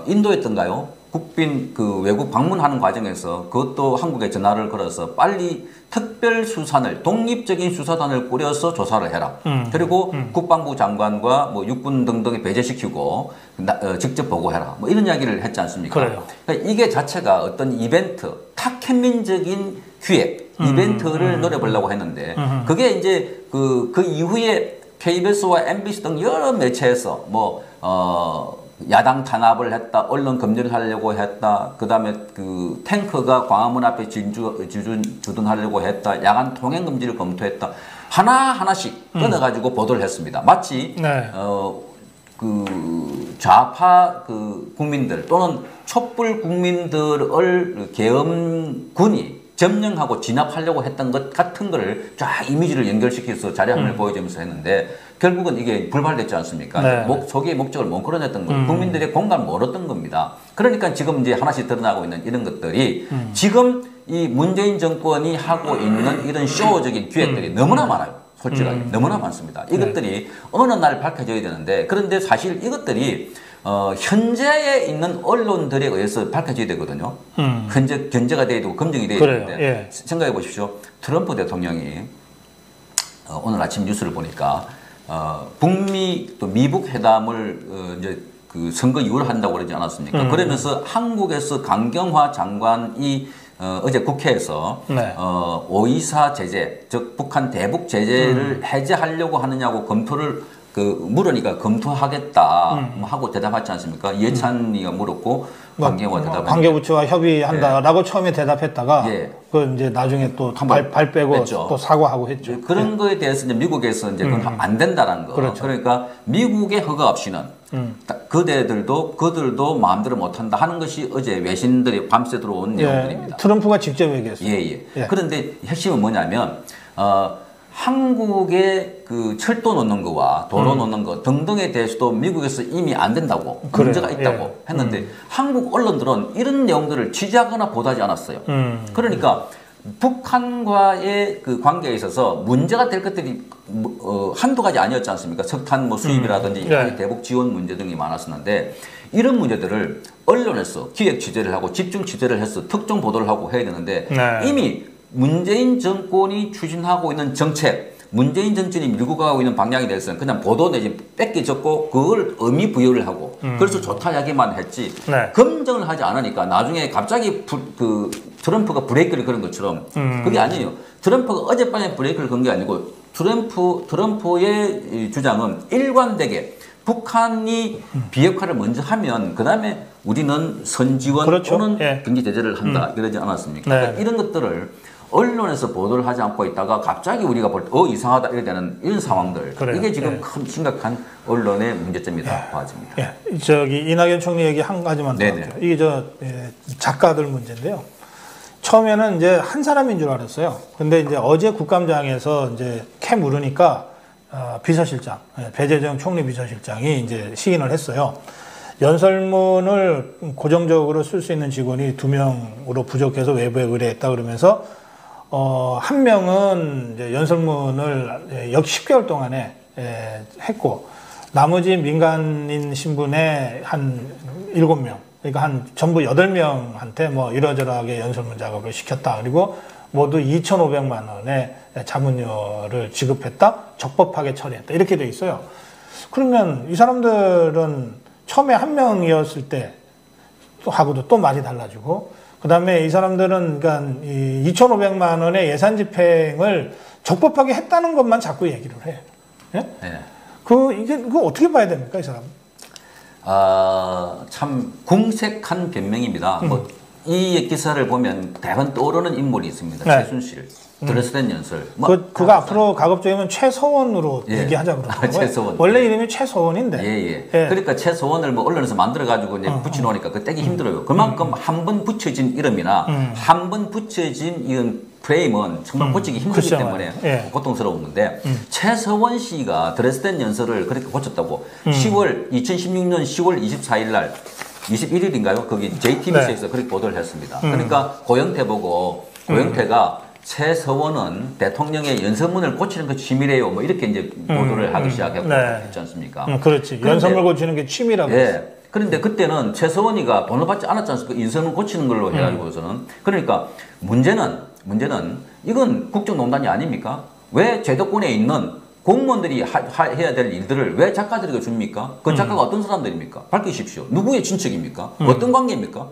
인도였던가요? 국빈 그 외국 방문하는 과정에서 그것도 한국에 전화를 걸어서 빨리 특별수산을 독립적인 수사단을 꾸려서 조사를 해라. 그리고 국방부 장관과 뭐 육군 등등에 배제시키고 직접 보고해라. 뭐 이런 이야기를 했지 않습니까? 그래요. 그러니까 이게 자체가 어떤 이벤트, 탁현민적인 기획, 이벤트를 노려보려고 했는데 그게 이제 그 이후에 KBS와 MBC 등 여러 매체에서 야당 탄압을 했다, 언론 검열을 하려고 했다, 그 다음에 그 탱크가 광화문 앞에 주둔하려고 했다, 야간 통행 금지를 검토했다, 하나하나씩 끊어가지고 보도를 했습니다. 마치, 그 좌파 그 국민들 또는 촛불 국민들을 계엄군이 점령하고 진압하려고 했던 것 같은 거를 쫙 이미지를 연결시켜서 자료화면을 보여주면서 했는데 결국은 이게 불발됐지 않습니까? 소기의 목적을 못 끌어냈던 거예요. 국민들의 공감을 못 얻었던 겁니다. 그러니까 지금 이제 하나씩 드러나고 있는 이런 것들이 지금 이 문재인 정권이 하고 있는 이런 쇼적인 기획들이 너무나 많아요. 솔직하게 너무나 많습니다. 이것들이 어느 날 밝혀져야 되는데 그런데 사실 이것들이 현재에 있는 언론들에 의해서 밝혀져야 되거든요. 현재 견제가 돼야 되고 검증이 돼야 되는데 생각해 보십시오. 트럼프 대통령이 오늘 아침 뉴스를 보니까 북미 또 미북 회담을 이제 그 선거 이후로 한다고 그러지 않았습니까? 그러면서 한국에서 강경화 장관이 어제 국회에서 524 제재, 즉 북한 대북 제재를 해제하려고 하느냐고 검토를 물으니까 검토하겠다 하고 대답하지 않습니까? 이해찬이가 물었고 관계부가 대답했는데 관계부처와 협의한다라고 처음에 대답했다가 그 이제 나중에 또 발 빼고 뺐죠. 또 사과하고 했죠. 그런 거에 대해서 이제 미국에서 이제 그건 안 된다라는 거. 그렇죠. 그러니까 미국의 허가 없이는 그들도 마음대로 못한다 하는 것이 어제 외신들이 밤새 들어온 내용들입니다. 트럼프가 직접 얘기했어요. 그런데 핵심은 뭐냐면 한국의 그 철도 놓는 거와 도로 놓는 거 등등에 대해서도 미국에서 이미 안 된다고 문제가 있다고 했는데 한국 언론들은 이런 내용들을 취재하거나 보도하지 않았어요. 그러니까 북한과의 그 관계에 있어서 문제가 될 것들이 한두 가지 아니었지 않습니까? 석탄 수입이라든지 대북 지원 문제 등이 많았었는데 이런 문제들을 언론에서 기획 취재를 하고 집중 취재를 해서 특정 보도를 하고 해야 되는데 이미 문재인 정권이 추진하고 있는 정책, 문재인 정권이 밀고 가고 있는 방향에 대해서는 그냥 보도 내지 뺏기 적고 그걸 의미 부여를 하고 그래서 좋다 이야기만 했지 검증을 하지 않으니까 나중에 갑자기 트럼프가 브레이크를 거는 것처럼 그게 아니에요. 트럼프가 어젯밤에 브레이크를 건 게 아니고 트럼프의 주장은 일관되게 북한이 비핵화를 먼저 하면 그 다음에 우리는 선지원 또는 경제 제재를 한다 이러지 않았습니까? 그러니까 이런 것들을 언론에서 보도를 하지 않고 있다가 갑자기 우리가 볼 때 이상하다 이렇게 되는 이런 상황들 이게 지금 큰 심각한 언론의 문제점이다 봐집니다. 이낙연 총리 얘기 한 가지만 더 할게요. 이게 작가들 문제인데요. 처음에는 이제 한 사람인 줄 알았어요. 근데 이제 어제 국감장에서 이제 캐 물으니까 비서실장 배재정 총리 비서실장이 이제 시인을 했어요. 연설문을 고정적으로 쓸 수 있는 직원이 2명으로 부족해서 외부에 의뢰했다 그러면서 한 명은 이제 연설문을 약 10개월 동안에 했고 나머지 민간인 신분의 한 7명 그러니까 전부 8명한테 이러저러하게 연설문 작업을 시켰다. 그리고 모두 2,500만 원의 자문료를 지급했다. 적법하게 처리했다. 이렇게 돼 있어요. 그러면 이 사람들은 처음에 한 명이었을 때 하고도 또 말이 달라지고 그 다음에 이 사람들은 그러니까 2,500만 원의 예산 집행을 적법하게 했다는 것만 자꾸 얘기를 해. 그거 어떻게 봐야 됩니까, 이 사람? 참 궁색한 변명입니다. 이 기사를 보면 대번 떠오르는 인물이 있습니다. 최순실, 드레스덴 연설. 그거 앞으로 가급적이면 최서원으로 얘기하자 그러더라고요. 최서원. 원래 이름이 최서원인데. 그러니까 최서원을 언론에서 만들어가지고 이제 붙여놓으니까 그 떼기 힘들어요. 그만큼 한 번 붙여진 이름이나 한 번 붙여진 이런 프레임은 정말 고치기 힘들기 때문에 고통스러운 건데 최서원 씨가 드레스덴 연설을 그렇게 고쳤다고 2016년 10월 24일 날 21일인가요? 거기 JTBC에서 그렇게 보도를 했습니다. 그러니까 고영태 보고 고영태가 최서원은 대통령의 연설문을 고치는 게 취미래요. 뭐 이렇게 이제 보도를 하기 시작했지 않습니까? 그렇지. 연설문 고치는 게 취미라고. 예. 그런데 그때는 최서원이가 돈을 받지 않았지 않습니까? 연설문 고치는 걸로 해가지고서는. 그러니까 문제는 이건 국정농단이 아닙니까? 왜 제도권에 있는 공무원들이 해야 될 일들을 왜 작가들에게 줍니까? 그 작가가 어떤 사람들입니까? 밝히십시오. 누구의 친척입니까? 어떤 관계입니까?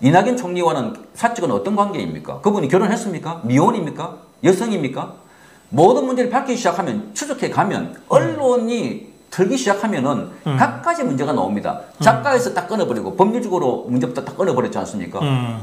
이낙연 총리와는 사적은 어떤 관계입니까? 그분이 결혼했습니까? 미혼입니까? 여성입니까? 모든 문제를 밝히기 시작하면 추적해 가면 언론이 털기 시작하면은 각가지 문제가 나옵니다. 작가에서 딱 끊어버리고 법률적으로 문제부터 딱 끊어버렸지 않습니까?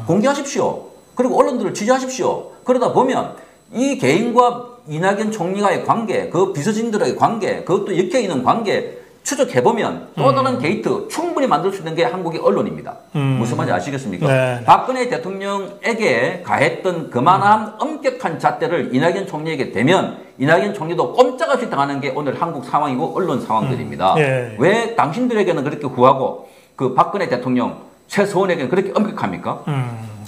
공개하십시오. 그리고 언론들을 취재하십시오. 그러다 보면 이 개인과 이낙연 총리와의 관계, 그 비서진들의 관계, 그것도 엮여있는 관계 추적해보면 또 다른 게이트 충분히 만들 수 있는 게 한국의 언론입니다. 무슨 말인지 아시겠습니까? 네. 박근혜 대통령에게 가했던 그만한 엄격한 잣대를 이낙연 총리에게 대면 이낙연 총리도 꼼짝없이 당하는 게 오늘 한국 상황이고 언론 상황들입니다. 네. 왜 당신들에게는 그렇게 구하고 그 박근혜 대통령 최서원에게는 그렇게 엄격합니까?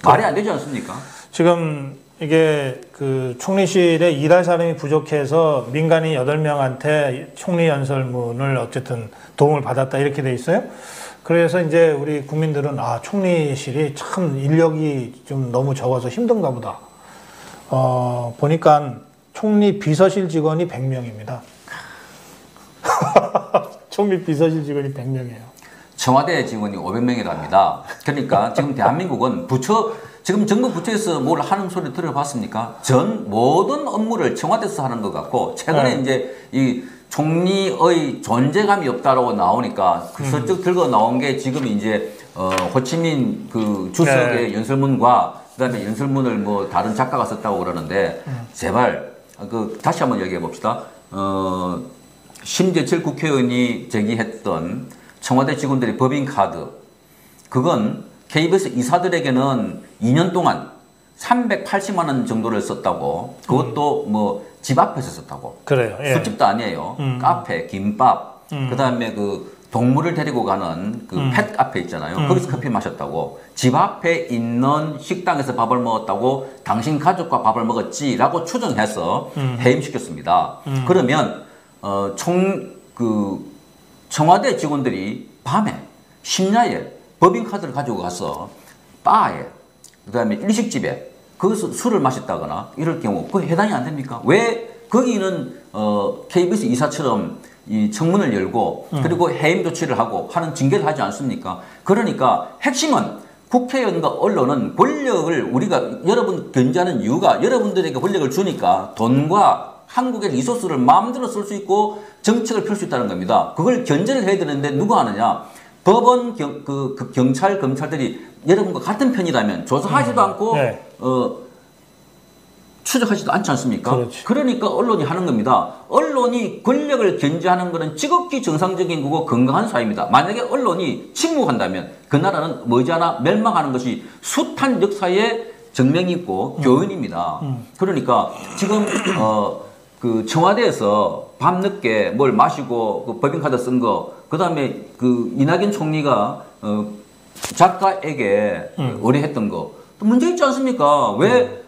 말이 안 되지 않습니까? 지금 이게 그 총리실에 일할 사람이 부족해서 민간인 8명한테 총리 연설문을 어쨌든 도움을 받았다 이렇게 돼 있어요. 그래서 이제 우리 국민들은 총리실이 참 인력이 좀 너무 적어서 힘든가 보다. 보니까 총리 비서실 직원이 100명입니다. 총리 비서실 직원이 100명이에요. 청와대 직원이 500명이랍니다. 그러니까 지금 대한민국은 지금 정부 부처에서 뭘 하는 소리 들어봤습니까? 모든 업무를 청와대에서 하는 것 같고, 최근에 이제 이 총리의 존재감이 없다라고 나오니까, 슬쩍 들고 나온 게 지금 이제, 호치민 그 주석의 연설문과, 그 다음에 연설문을 뭐 다른 작가가 썼다고 그러는데, 제발, 다시 한번 얘기해 봅시다. 심재철 국회의원이 제기했던 청와대 직원들의 법인카드, 그건 KBS 이사들에게는 2년 동안 380만 원 정도를 썼다고, 그것도 뭐 집 앞에서 썼다고. 그래요. 예. 술집도 아니에요. 카페, 김밥, 그 다음에 그 동물을 데리고 가는 그 펫 카페 있잖아요. 거기서 커피 마셨다고. 집 앞에 있는 식당에서 밥을 먹었다고, 당신 가족과 밥을 먹었지라고 추정해서 해임시켰습니다. 그러면 청와대 직원들이 밤에 심야에 법인카드를 가지고 가서 바에, 그 다음에 일식집에 거기서 술을 마셨다거나 이럴 경우 그게 해당이 안 됩니까? 왜 거기는 KBS 이사처럼 이 청문을 열고 그리고 해임 조치를 하고 하는 징계를 하지 않습니까? 그러니까 핵심은 국회의원과 언론은 권력을 여러분 견제하는 이유가 여러분들에게 권력을 주니까 돈과 한국의 리소스를 마음대로 쓸 수 있고 정책을 펼 수 있다는 겁니다. 그걸 견제를 해야 되는데 누가 하느냐? 법원, 경찰, 검찰들이 여러분과 같은 편이라면 조사하지도 않고, 추적하지도 않지 않습니까? 그렇지. 그러니까 언론이 하는 겁니다. 언론이 권력을 견제하는 것은 지극히 정상적인 거고 건강한 사회입니다. 만약에 언론이 침묵한다면 그 나라는 머지않아 멸망하는 것이 숱한 역사의 증명이 있고 교훈입니다. 그러니까 지금, 그 청와대에서 밤늦게 뭘 마시고 그 법인카드 쓴 거, 그 다음에 그 이낙연 총리가 작가에게 의뢰했던 거 문제 있지 않습니까? 왜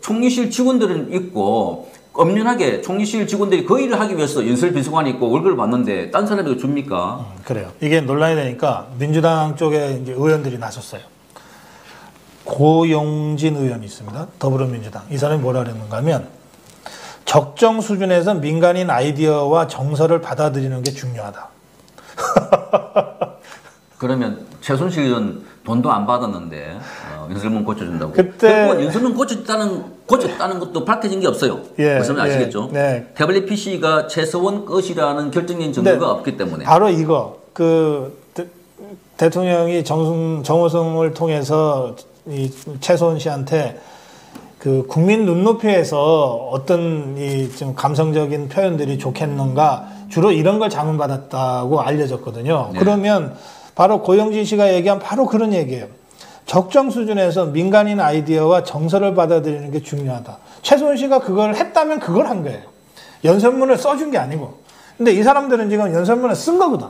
총리실 직원들은 있고 엄연하게 총리실 직원들이 그 일을 하기 위해서 연설비서관이 있고 월급을 받는데 딴 사람에게 줍니까? 그래요. 이게 논란이 되니까 민주당 쪽에 이제 의원들이 나섰어요. 고용진 의원이 있습니다. 더불어민주당. 이 사람이 뭐라 그랬는가 하면 적정 수준에서 민간인 아이디어와 정서를 받아들이는 게 중요하다. 그러면 최순실 의원 돈도 안 받았는데 연설문 고쳐준다고. 그때 연설문 고쳤다는 것도 밝혀진 게 없어요. 무슨 말인지 아시겠죠? 태블릿 PC가 최서원 것이라는 결정적인 증거가 없기 때문에. 바로 이거 대통령이 정호성을 통해서 이 최서원 씨한테 그 국민 눈높이에서 어떤 이 좀 감성적인 표현들이 좋겠는가 주로 이런 걸 자문받았다고 알려졌거든요. 그러면 바로 고영진 씨가 얘기한 바로 그런 얘기예요. 적정 수준에서 민간인 아이디어와 정서를 받아들이는 게 중요하다. 최소원 씨가 그걸 했다면 그걸 한 거예요. 연설문을 써준 게 아니고. 근데 이 사람들은 지금 연설문을 쓴 거거든.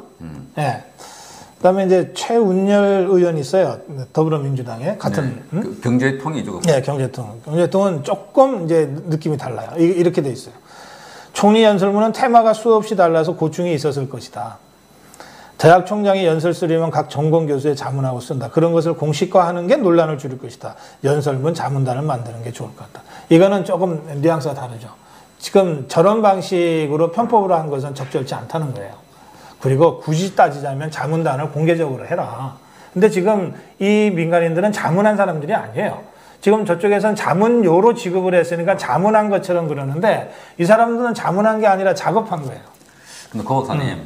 그다음에 이제 최운열 의원이 있어요. 더불어민주당에 같은 네. 그 경제통이죠. 네, 경제통. 경제통은 조금 이제 느낌이 달라요. 이렇게 돼 있어요. 총리 연설문은 테마가 수없이 달라서 고충이 있었을 것이다. 대학 총장이 연설 쓰려면 각 전공 교수에 자문하고 쓴다. 그런 것을 공식화하는 게 논란을 줄일 것이다. 연설문 자문단을 만드는 게 좋을 것 같다. 이거는 조금 뉘앙스가 다르죠. 지금 저런 방식으로 편법으로 한 것은 적절치 않다는 거예요. 그리고 굳이 따지자면 자문단을 공개적으로 해라. 근데 지금 이 민간인들은 자문한 사람들이 아니에요. 지금 저쪽에서는 자문료로 지급을 했으니까 자문한 것처럼 그러는데 이 사람들은 자문한 게 아니라 작업한 거예요. 근데 고 박사님,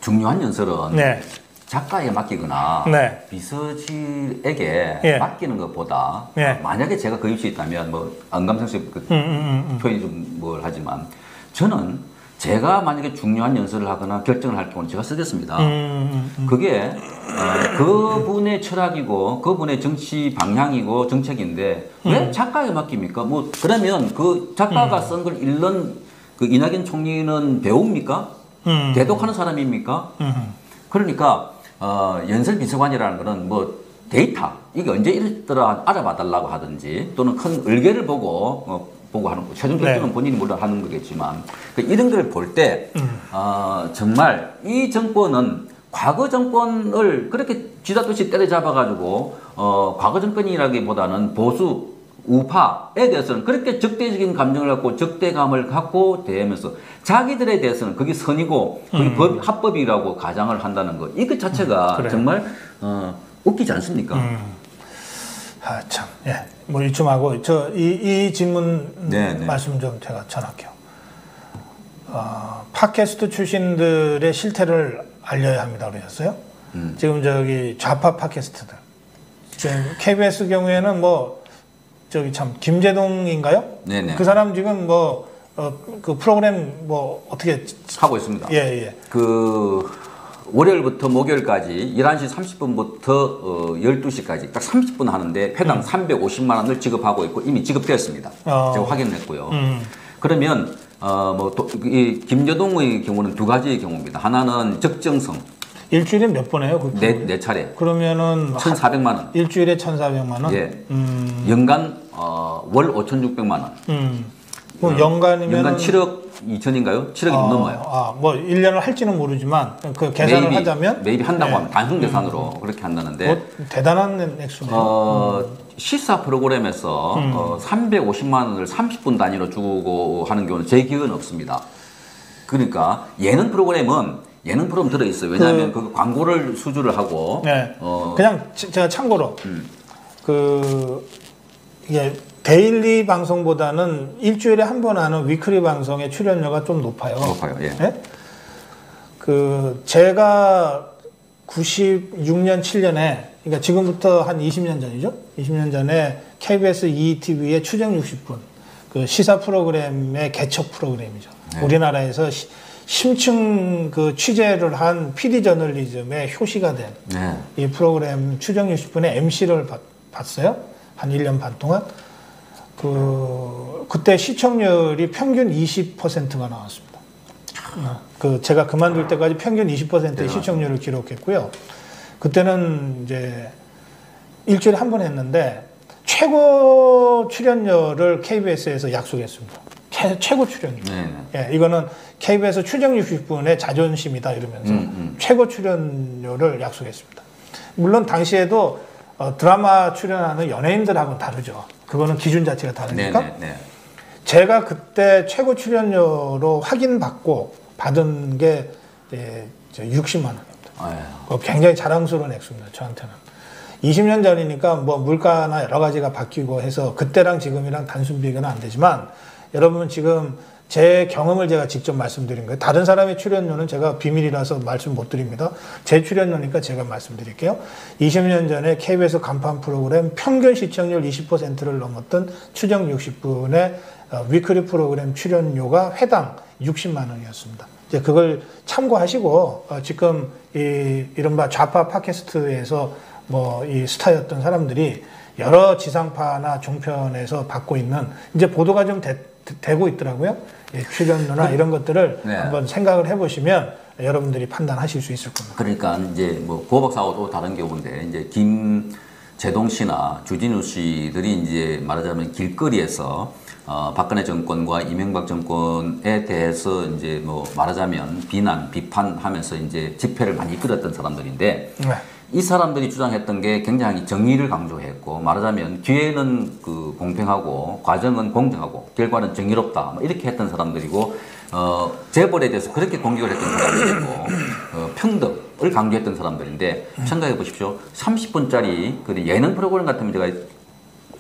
중요한 연설은 네. 작가에게 맡기거나 네. 비서실에게 예. 맡기는 것보다 예. 만약에 제가 그 위치에 있다면 뭐 언감생심 표현이 좀 뭘 하지만 저는 제가 만약에 중요한 연설을 하거나 결정을 할 경우는 제가 쓰겠습니다. 그게 그분의 철학이고 그분의 정치 방향이고 정책인데 왜 작가에게 맡깁니까? 뭐 그러면 그 작가가 쓴 걸 읽는 그 이낙연 총리는 배우입니까? 대독하는 사람입니까? 그러니까 연설 비서관이라는 거는 뭐 데이터 이게 언제 이랬더라 알아봐 달라고 하든지 또는 큰 의뢰를 보고 하는 거. 최종 결정은 네. 본인이 물론 하는 거겠지만 이런 걸 볼 때 정말 이 정권은 과거 정권을 그렇게 쥐다듯이 때려잡아가지고 과거 정권이라기보다는 보수 우파에 대해서는 그렇게 적대적인 감정을 갖고 적대감을 갖고 대하면서 자기들에 대해서는 그게 선이고 그게 합법이라고 가장을 한다는 것 이것 자체가 그래. 정말 웃기지 않습니까? 아, 참, 예. 뭐 이쯤 하고 이 질문 네. 말씀 좀 제가 전할게요. 팟캐스트 출신들의 실태를 알려야 합니다. 그러셨어요? 지금 저기 좌파 팟캐스트들. 지금 KBS 경우에는 뭐 저기 참 김재동인가요? 네네. 그 사람 지금 뭐 그 프로그램 뭐 어떻게 하고 있습니다. 예. 그 월요일부터 목요일까지 11시 30분부터 12시까지 딱 30분 하는데 회당 350만 원을 지급하고 있고 이미 지급되었습니다. 제가 확인했고요. 그러면 이 김여동의 경우는 두 가지의 경우입니다. 하나는 적정성. 일주일에 몇 번 해요? 네 차례. 그러면은 1,400만 원. 일주일에 1,400만 원? 예. 연간 월 5,600만 원. 뭐 연간 7억 2천인가요? 7억이 넘어요. 뭐 1년을 할지는 모르지만 그 계산을 하자면 매입이 한다고 하면 단순 계산으로 그렇게 한다는데 뭐 대단한 액수네요. 시사 프로그램에서 350만 원을 30분 단위로 주고 하는 경우는 제 기억은 없습니다. 그러니까 예능 프로그램 들어있어요. 왜냐하면 그 광고를 수주를 하고 네. 그냥 제가 참고로 이게 데일리 방송보다는 일주일에 한 번 하는 위클리 방송의 출연료가 좀 높아요. 예. 네? 제가 96년, 7년에, 그러니까 지금부터 한 20년 전이죠? 20년 전에 KBS ETV의 추정 60분, 그 시사 프로그램의 개척 프로그램이죠. 네. 우리나라에서 심층 그 취재를 한 PD 저널리즘의 효시가 된 이 프로그램 추정 60분의 MC를 봤어요. 한 1년 반 동안. 그때 시청률이 평균 20%가 나왔습니다. 제가 그만둘 때까지 평균 20%의 시청률을 기록했고요. 그때는 이제 일주일에 한 번 했는데 최고 출연료를 KBS에서 약속했습니다. 최고 출연료. 예, 이거는 KBS 추정 60분의 자존심이다 이러면서 최고 출연료를 약속했습니다. 물론 당시에도 드라마 출연하는 연예인들하고는 다르죠. 그거는 기준 자체가 다르니까. 제가 그때 최고 출연료로 받은 게 60만 원입니다. 굉장히 자랑스러운 액수입니다. 저한테는. 20년 전이니까 뭐 물가나 여러 가지가 바뀌고 해서 그때랑 지금이랑 단순 비교는 안 되지만 여러분 지금 제 경험을 제가 직접 말씀드린 거예요. 다른 사람의 출연료는 제가 비밀이라서 말씀 못 드립니다. 제 출연료니까 제가 말씀드릴게요. 20년 전에 KBS 간판 프로그램 평균 시청률 20%를 넘었던 추정 60분의 위클리 프로그램 출연료가 회당 60만 원이었습니다. 이제 그걸 참고하시고 지금 이른바 좌파 팟캐스트에서 뭐 이 스타였던 사람들이 여러 지상파나 종편에서 받고 있는 이제 보도가 좀 되고 있더라고요. 출연료나 이런 것들을 한번 생각을 해보시면 여러분들이 판단하실 수 있을 겁니다. 그러니까 이제 뭐 고박사하고도 다른 경우인데 이제 김제동 씨나 주진우 씨들이 이제 말하자면 길거리에서 박근혜 정권과 이명박 정권에 대해서 이제 뭐 말하자면 비난, 비판하면서 이제 집회를 많이 이끌었던 사람들인데 네. 이 사람들이 주장했던 게 굉장히 정의를 강조했고 말하자면 기회는 그 공평하고 과정은 공정하고 결과는 정의롭다 뭐 이렇게 했던 사람들이고 재벌에 대해서 그렇게 공격을 했던 사람들이고 평등을 강조했던 사람들인데 생각해 보십시오. 30분짜리 그 예능 프로그램 같으면 제가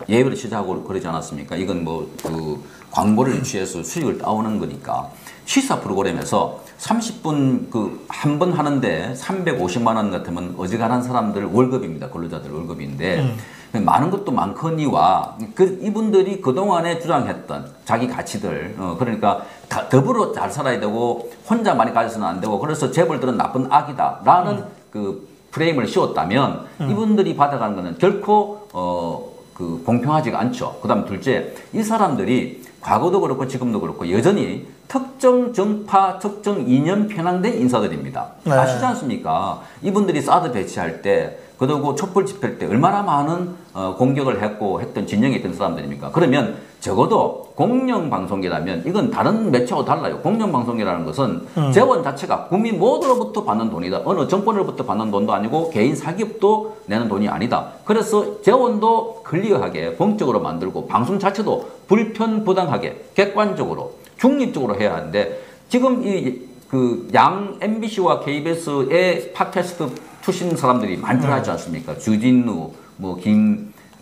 예외로 시작하고 그러지 않았습니까? 이건 뭐 그 광고를 취해서 수익을 따오는 거니까 시사 프로그램에서 30분 그 한 번 하는데 350만 원 같으면 어지간한 사람들 월급입니다. 근로자들 월급인데 많은 것도 많거니와 이분들이 그동안에 주장했던 자기 가치들 그러니까 더불어 잘 살아야 되고 혼자 많이 가져서는 안 되고 그래서 재벌들은 나쁜 악이다 라는 그 프레임을 씌웠다면 이분들이 받아가는 것은 결코 그 공평하지가 않죠. 그 다음 둘째 이 사람들이 과거도 그렇고 지금도 그렇고 여전히 특정 정파, 특정 이념 편향된 인사들입니다. 네. 아시지 않습니까? 이분들이 사드 배치할 때 그리고 촛불 집회할 때 얼마나 많은 공격을 했고 했던 진영에 있던 사람들입니까? 그러면 적어도 공영방송이라면 이건 다른 매체하고 달라요. 공영방송이라는 것은 재원 자체가 국민 모두로부터 받는 돈이다. 어느 정권으로부터 받는 돈도 아니고 개인 사기업도 내는 돈이 아니다. 그래서 재원도 클리어하게 공적으로 만들고 방송 자체도 불편부당하게 객관적으로 중립적으로 해야 하는데 지금 이 그 양 MBC와 KBS의 팟캐스트 투신 사람들이 많더라 하지 않습니까? 주진우, 뭐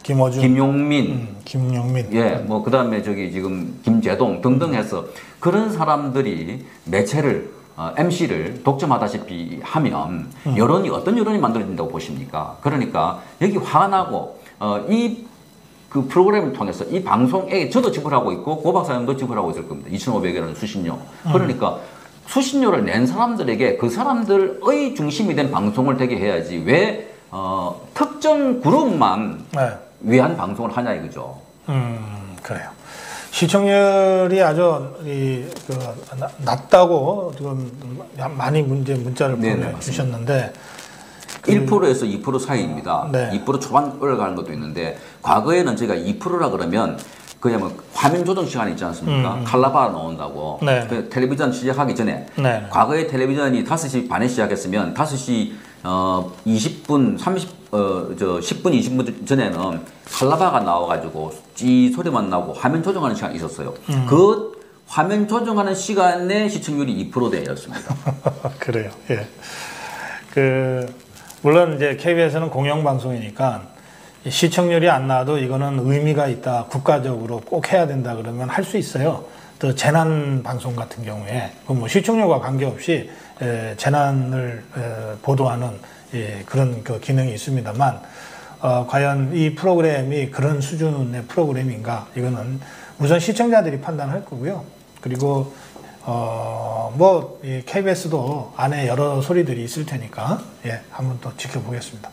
김어준, 김용민, 김용민, 예, 뭐 그다음에 저기 지금 김제동 등등 해서 그런 사람들이 매체를 MC를 독점하다시피 하면 여론이 어떤 여론이 만들어진다고 보십니까? 그러니까 여기 화가 나고 이 그 프로그램을 통해서 이 방송에 저도 지불하고 있고 고박사님도 지불하고 있을 겁니다. 2,500원이라는 수신료. 그러니까 수신료를 낸 사람들에게 그 사람들의 중심이 된 방송을 되게 해야지 왜 특정 그룹만 네. 위한 방송을 하냐 이거죠. 그래요. 시청률이 아주 낮다고 지금 많이 문자를 보내주셨는데 1%에서 2% 사이입니다. 네. 2% 초반 올라가는 것도 있는데 과거에는 저희가 2%라 그러면 그냥 뭐 화면 조정 시간이 있지 않습니까? 칼라바 나온다고. 네. 그 텔레비전 시작하기 전에 네. 과거에 텔레비전이 5시 반에 시작했으면 5시 20분, 10분, 20분 전에는 칼라바가 나와가지고 찌 소리만 나오고 화면 조정하는 시간이 있었어요. 그 화면 조정하는 시간에 시청률이 2%대였습니다. 그래요. 예. 물론 이제 KBS는 공영방송이니까 시청률이 안 나와도 이거는 의미가 있다. 국가적으로 꼭 해야 된다 그러면 할 수 있어요. 또 재난 방송 같은 경우에 뭐 시청률과 관계없이 재난을 보도하는 그런 그 기능이 있습니다만 과연 이 프로그램이 그런 수준의 프로그램인가 이거는 우선 시청자들이 판단할 거고요. 그리고 이 KBS도 안에 여러 소리들이 있을 테니까 한번 또 지켜보겠습니다.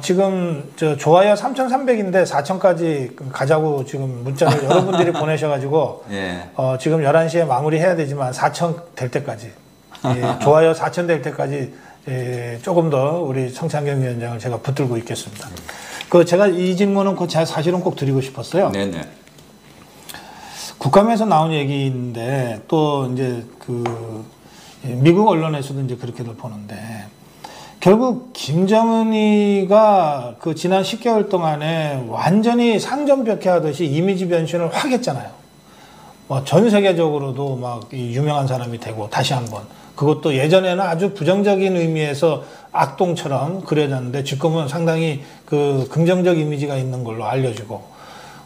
지금 좋아요 3,300인데 4,000까지 가자고 지금 문자를 여러분들이 보내셔가지고 지금 11시에 마무리해야 되지만 4,000 될 때까지 좋아요 4,000 될 때까지 조금 더 우리 성창경 위원장을 제가 붙들고 있겠습니다. 제가 이 질문은 제가 사실은 꼭 드리고 싶었어요. 네네. 국감에서 나온 얘기인데 또 이제 미국 언론에서도 이제 그렇게들 보는데 결국 김정은이가 지난 10개월 동안에 완전히 상전벽해하듯이 이미지 변신을 확 했잖아요. 전 세계적으로도 막 유명한 사람이 되고 다시 한번 그것도 예전에는 아주 부정적인 의미에서 악동처럼 그려졌는데 지금은 상당히 긍정적 이미지가 있는 걸로 알려지고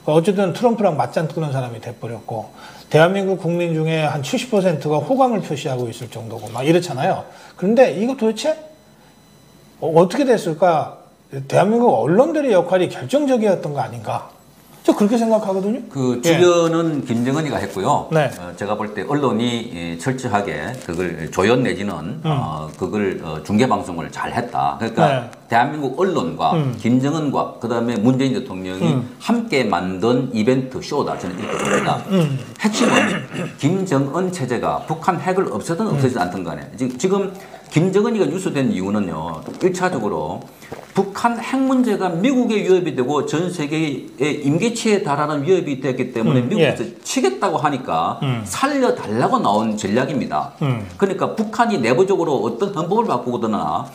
어쨌든 트럼프랑 맞짱 뜨는 사람이 돼버렸고 대한민국 국민 중에 한 70%가 호감을 표시하고 있을 정도고 막 이렇잖아요. 그런데 이거 도대체 어떻게 됐을까? 대한민국 언론들의 역할이 결정적이었던 거 아닌가? 저 그렇게 생각하거든요. 그 주변은 김정은이가 했고요. 네. 제가 볼 때 언론이 철저하게 그걸 조연 내지는 그걸 중계 방송을 잘 했다. 그러니까 네. 대한민국 언론과 김정은과 그다음에 문재인 대통령이 함께 만든 이벤트 쇼다. 저는 이렇게 봅니다. 핵심은 김정은 체제가 북한 핵을 없애든 없애지 않든 간에 지금 김정은이가 뉴스된 이유는요. 1차적으로 북한 핵 문제가 미국에 위협이 되고 전 세계의 임계치에 달하는 위협이 됐기 때문에 미국에서 치겠다고 하니까 살려달라고 나온 전략입니다. 그러니까 북한이 내부적으로 어떤 헌법을 바꾸거나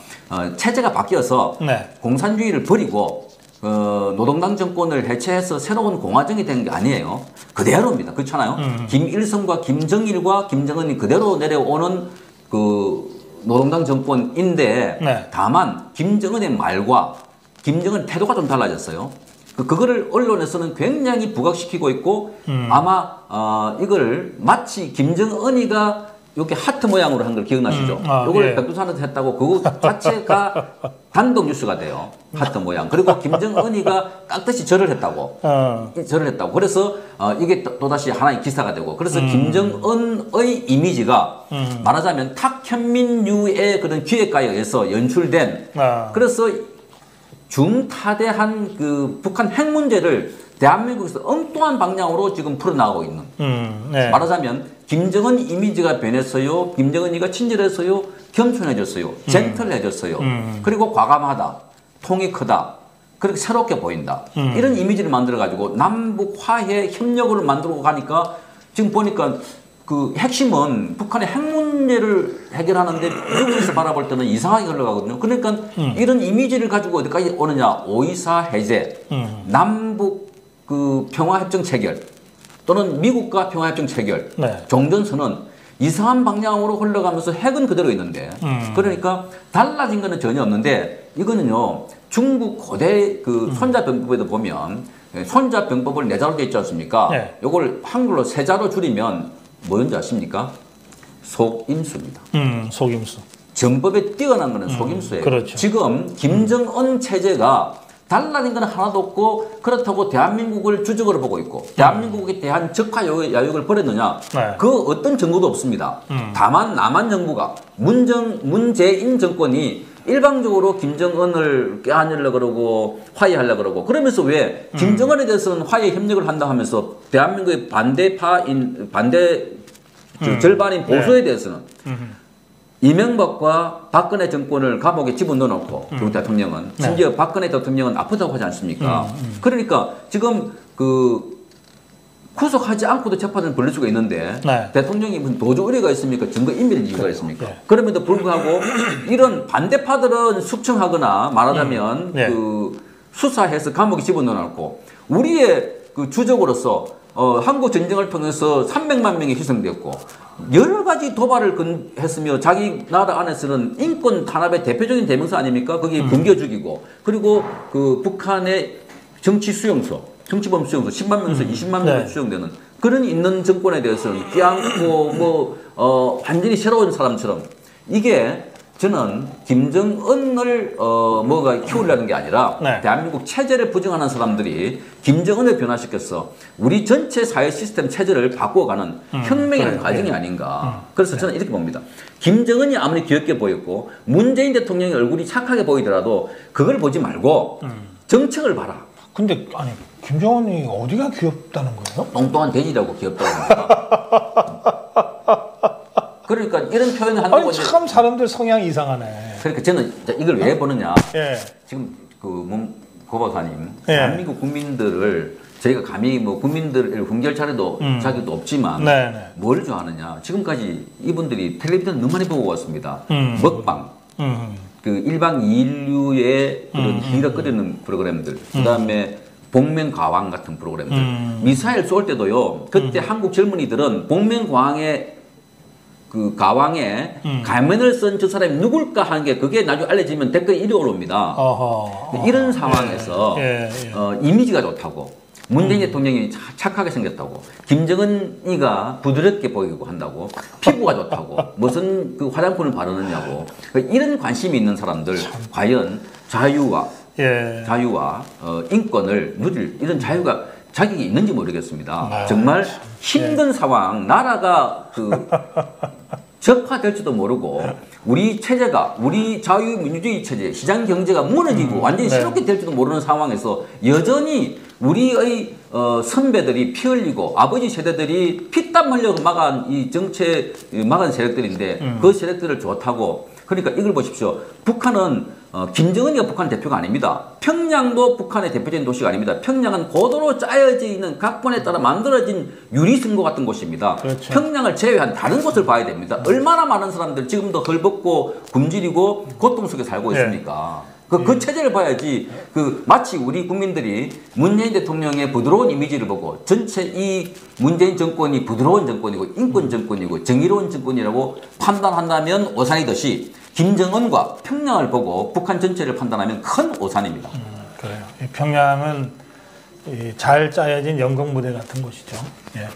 체제가 바뀌어서 공산주의를 버리고 노동당 정권을 해체해서 새로운 공화정이 된 게 아니에요. 그대로입니다. 그렇잖아요. 김일성과 김정일과 김정은이 그대로 내려오는 그 노동당 정권인데 다만 김정은의 말과 김정은 태도가 좀 달라졌어요. 그거를 언론에서는 굉장히 부각시키고 있고 아마 이걸 마치 김정은이가 이렇게 하트 모양으로 한 걸 기억나시죠? 이걸 백두산에서 했다고 그거 자체가 단독 뉴스가 돼요. 하트 모양. 그리고 김정은이가 깍듯이 절을 했다고. 절을 했다고. 그래서 이게 또다시 하나의 기사가 되고. 그래서 김정은의 이미지가 말하자면 탁현민류의 그런 기획가에 의해서 연출된 그래서 중타대한 그 북한 핵 문제를 대한민국에서 엉뚱한 방향으로 지금 풀어나가고 있는. 말하자면 김정은 이미지가 변했어요. 김정은이가 친절했어요. 겸손해졌어요. 젠틀해졌어요. 그리고 과감하다. 통이 크다. 그렇게 새롭게 보인다. 이런 이미지를 만들어가지고 남북 화해 협력을 만들고 가니까 지금 보니까 그 핵심은 북한의 핵 문제를 해결하는데 미국에서 바라볼 때는 이상하게 흘러가거든요. 그러니까 이런 이미지를 가지고 어디까지 오느냐. 5.24 해제, 남북 그 평화협정 체결 또는 미국과 평화협정 체결, 종전선언 이상한 방향으로 흘러가면서 핵은 그대로 있는데 그러니까 달라진 거는 전혀 없는데 이거는요 중국 고대 그 손자병법에도 보면 손자병법을 네 자로 돼 있지 않습니까? 이걸 한글로 세 자로 줄이면 뭐였는지 아십니까? 속임수입니다. 속임수. 정법에 뛰어난 거는 속임수예요. 그렇죠. 지금 김정은 체제가 달라진 건 하나도 없고 그렇다고 대한민국을 주적으로 보고 있고 대한민국에 대한 적화 야욕을 버렸느냐 그 어떤 증거도 없습니다. 다만 남한 정부가 문재인 정권이 일방적으로 김정은을 껴안으려고 그러고 화해하려고 그러고 그러면서 왜 김정은에 대해서는 화해 협력을 한다 하면서 대한민국의 반대 절반인 보수에 대해서는 이명박과 박근혜 정권을 감옥에 집어넣어놓고 조국 대통령은 심지어 박근혜 대통령은 아프다고 하지 않습니까? 그러니까 지금 그 구속하지 않고도 재판을 벌릴 수가 있는데 대통령이 무슨 도주 의뢰가 있습니까? 증거 인멸 이유가 있습니까? 그럼에도 불구하고 이런 반대파들은 숙청하거나 말하자면 그 수사해서 감옥에 집어넣어놓고 우리의 그 주적으로서 한국 전쟁을 통해서 300만 명이 희생됐고 여러 가지 도발을 했으며 자기 나라 안에서는 인권 탄압의 대표적인 대명사 아닙니까? 거기 굶겨 죽이고 그리고 그 북한의 정치 수용소, 정치범 수용소 10만 명에서 20만 명으로 수용되는 그런 있는 정권에 대해서는 끼안고 완전히 새로운 사람처럼 이게 저는 김정은을 뭐가 키우려는 게 아니라 대한민국 체제를 부정하는 사람들이 김정은을 변화시켜서 우리 전체 사회 시스템 체제를 바꿔가는 혁명이라는 과정이 아닌가. 그래서 저는 이렇게 봅니다. 김정은이 아무리 귀엽게 보였고 문재인 대통령의 얼굴이 착하게 보이더라도 그걸 보지 말고 정책을 봐라. 근데 아니 김정은이 어디가 귀엽다는 거예요? 똥똥한 돼지라고 귀엽다고 합니다. 그러니까 이런 표현을 한다고. 아니 참 사람들 성향이 이상하네. 그러니까 저는 이걸 왜 보느냐. 지금 고 박사님 대한민국 국민들을 저희가 감히 뭐 국민들을 훈계할 차례도 자격도 없지만 뭘 좋아하느냐. 지금까지 이분들이 텔레비전 너무 많이 보고 왔습니다. 먹방, 그 1박 2일류의 그런 희덕거리는 프로그램들, 그다음에 복면가왕 같은 프로그램들, 미사일 쏠 때도요. 그때 한국 젊은이들은 복면가왕의 그 가왕에 가면을 쓴 저 사람이 누굴까 하는 게 그게 나중에 알려지면 댓글이 이리 올라옵니다. 이런 상황에서 이미지가 좋다고 문재인 대통령이 착하게 생겼다고 김정은이가 부드럽게 보이고 한다고 피부가 좋다고 무슨 그 화장품을 바르느냐고 이런 관심이 있는 사람들 과연 자유와 인권을 누릴 이런 자유가 자격이 있는지 모르겠습니다. 정말 힘든 상황, 나라가 적화될지도 모르고 우리 체제가 우리 자유민주주의 체제, 시장 경제가 무너지고 완전히 새롭게 될지도 모르는 상황에서 여전히 우리의 선배들이 피 흘리고 아버지 세대들이 피땀 흘려 막은 이 정책 막은 세력들인데 그 세력들을 좋다고 그러니까 이걸 보십시오. 북한은 김정은이가 북한 대표가 아닙니다. 평양도 북한의 대표적인 도시가 아닙니다. 평양은 고도로 짜여져 있는 각본에 따라 만들어진 유리선고 같은 곳입니다. 그렇죠. 평양을 제외한 다른 곳을 봐야 됩니다. 얼마나 많은 사람들 지금도 헐벗고 굶주리고 고통 속에 살고 있습니까? 그 체제를 봐야지 마치 우리 국민들이 문재인 대통령의 부드러운 이미지를 보고 전체 이 문재인 정권이 부드러운 정권이고 인권 정권이고 정의로운 정권이라고 판단한다면 오산이듯이 김정은과 평양을 보고 북한 전체를 판단하면 큰 오산입니다. 그래요. 평양은 잘 짜여진 연극무대 같은 곳이죠. 예.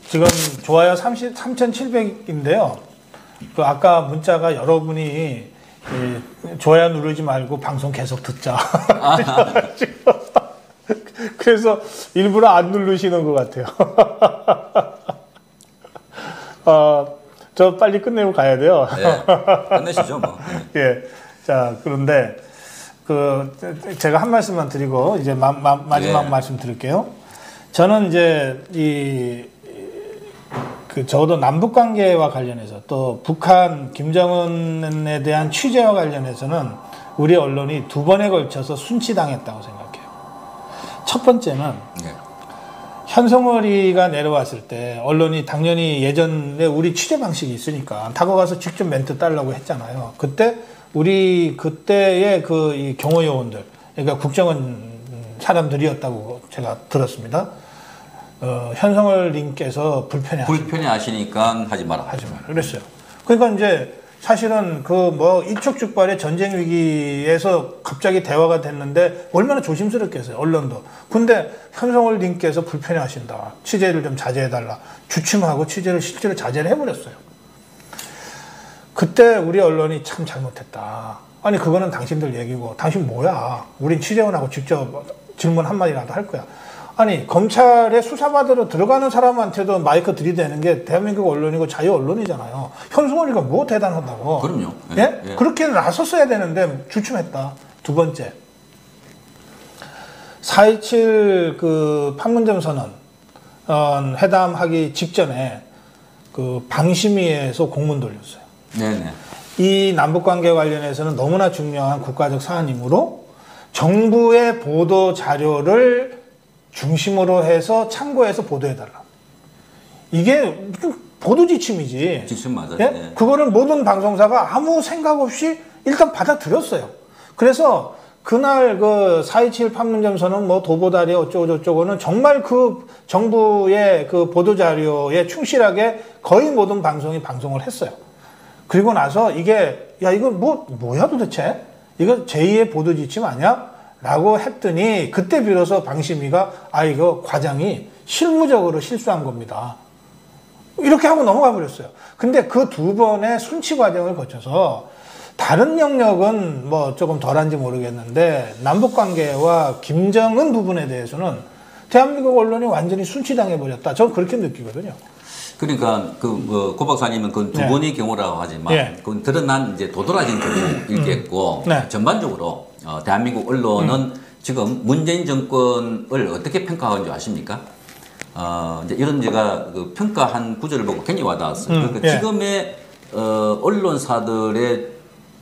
지금 좋아요 3,700인데요. 아까 문자가 여러분이 좋아요 누르지 말고 방송 계속 듣자. 그래서 일부러 안 누르시는 것 같아요. 저 빨리 끝내고 가야 돼요. 네, 끝내시죠, 뭐. 예. 자, 그런데 제가 한 말씀만 드리고 이제 마지막 말씀 드릴게요. 저는 이제 적어도 남북 관계와 관련해서 또 북한 김정은에 대한 취재와 관련해서는 우리 언론이 두 번에 걸쳐서 순치당했다고 생각해요. 첫 번째는 현송월이가 내려왔을 때 언론이 당연히 예전에 우리 취재 방식이 있으니까 다가가서 직접 멘트 따려고 했잖아요. 그때의 이 경호 요원들, 그러니까 국정원 사람들이었다고 제가 들었습니다. 현성월 님께서 불편해하시니까 하지 마라. 그랬어요. 그러니까 이제 사실은 일촉즉발의 전쟁 위기에서 갑자기 대화가 됐는데 얼마나 조심스럽겠어요, 언론도. 근데 현성월 님께서 불편해하신다. 취재를 좀 자제해달라. 주춤하고 취재를 실제로 자제를 해버렸어요. 그때 우리 언론이 참 잘못했다. 아니 그거는 당신들 얘기고 당신 뭐야. 우린 취재원하고 직접 질문 한마디라도 할 거야. 아니 검찰에 수사받으러 들어가는 사람한테도 마이크 들이대는 게 대한민국 언론이고 자유 언론이잖아요. 현승원이가 뭐 대단하다고. 그럼요. 예? 그렇게 나섰어야 되는데 주춤했다. 두 번째, 4.27 판문점 선언 회담하기 직전에 방심위에서 공문 돌렸어요. 네네. 이 남북관계 관련해서는 너무나 중요한 국가적 사안이므로 정부의 보도 자료를 중심으로 해서 참고해서 보도해달라. 이게 보도지침이지. 지침 맞아요. 예? 네. 그거를 모든 방송사가 아무 생각 없이 일단 받아들였어요. 그래서 그날 4.27 판문점 선언 도보다리 어쩌고저쩌고는 정말 정부의 보도자료에 충실하게 거의 모든 방송이 방송을 했어요. 그리고 나서 이거 뭐야 도대체? 이거 제2의 보도지침 아니야? 라고 했더니 그때 비로소 방심위가 이거 과장이 실무적으로 실수한 겁니다. 이렇게 하고 넘어가 버렸어요. 근데 그 두 번의 순치 과정을 거쳐서 다른 영역은 조금 덜한지 모르겠는데 남북관계와 김정은 부분에 대해서는 대한민국 언론이 완전히 순치당해 버렸다. 저는 그렇게 느끼거든요. 그러니까 고 박사님은 그 두 번의 경우라고 하지만 그건 드러난 이제 도드라진 경우이겠고 전반적으로 대한민국 언론은 지금 문재인 정권을 어떻게 평가하는 줄 아십니까? 이제 이런 제가 평가한 구절을 보고 굉장히 와닿았어요. 그러니까 지금의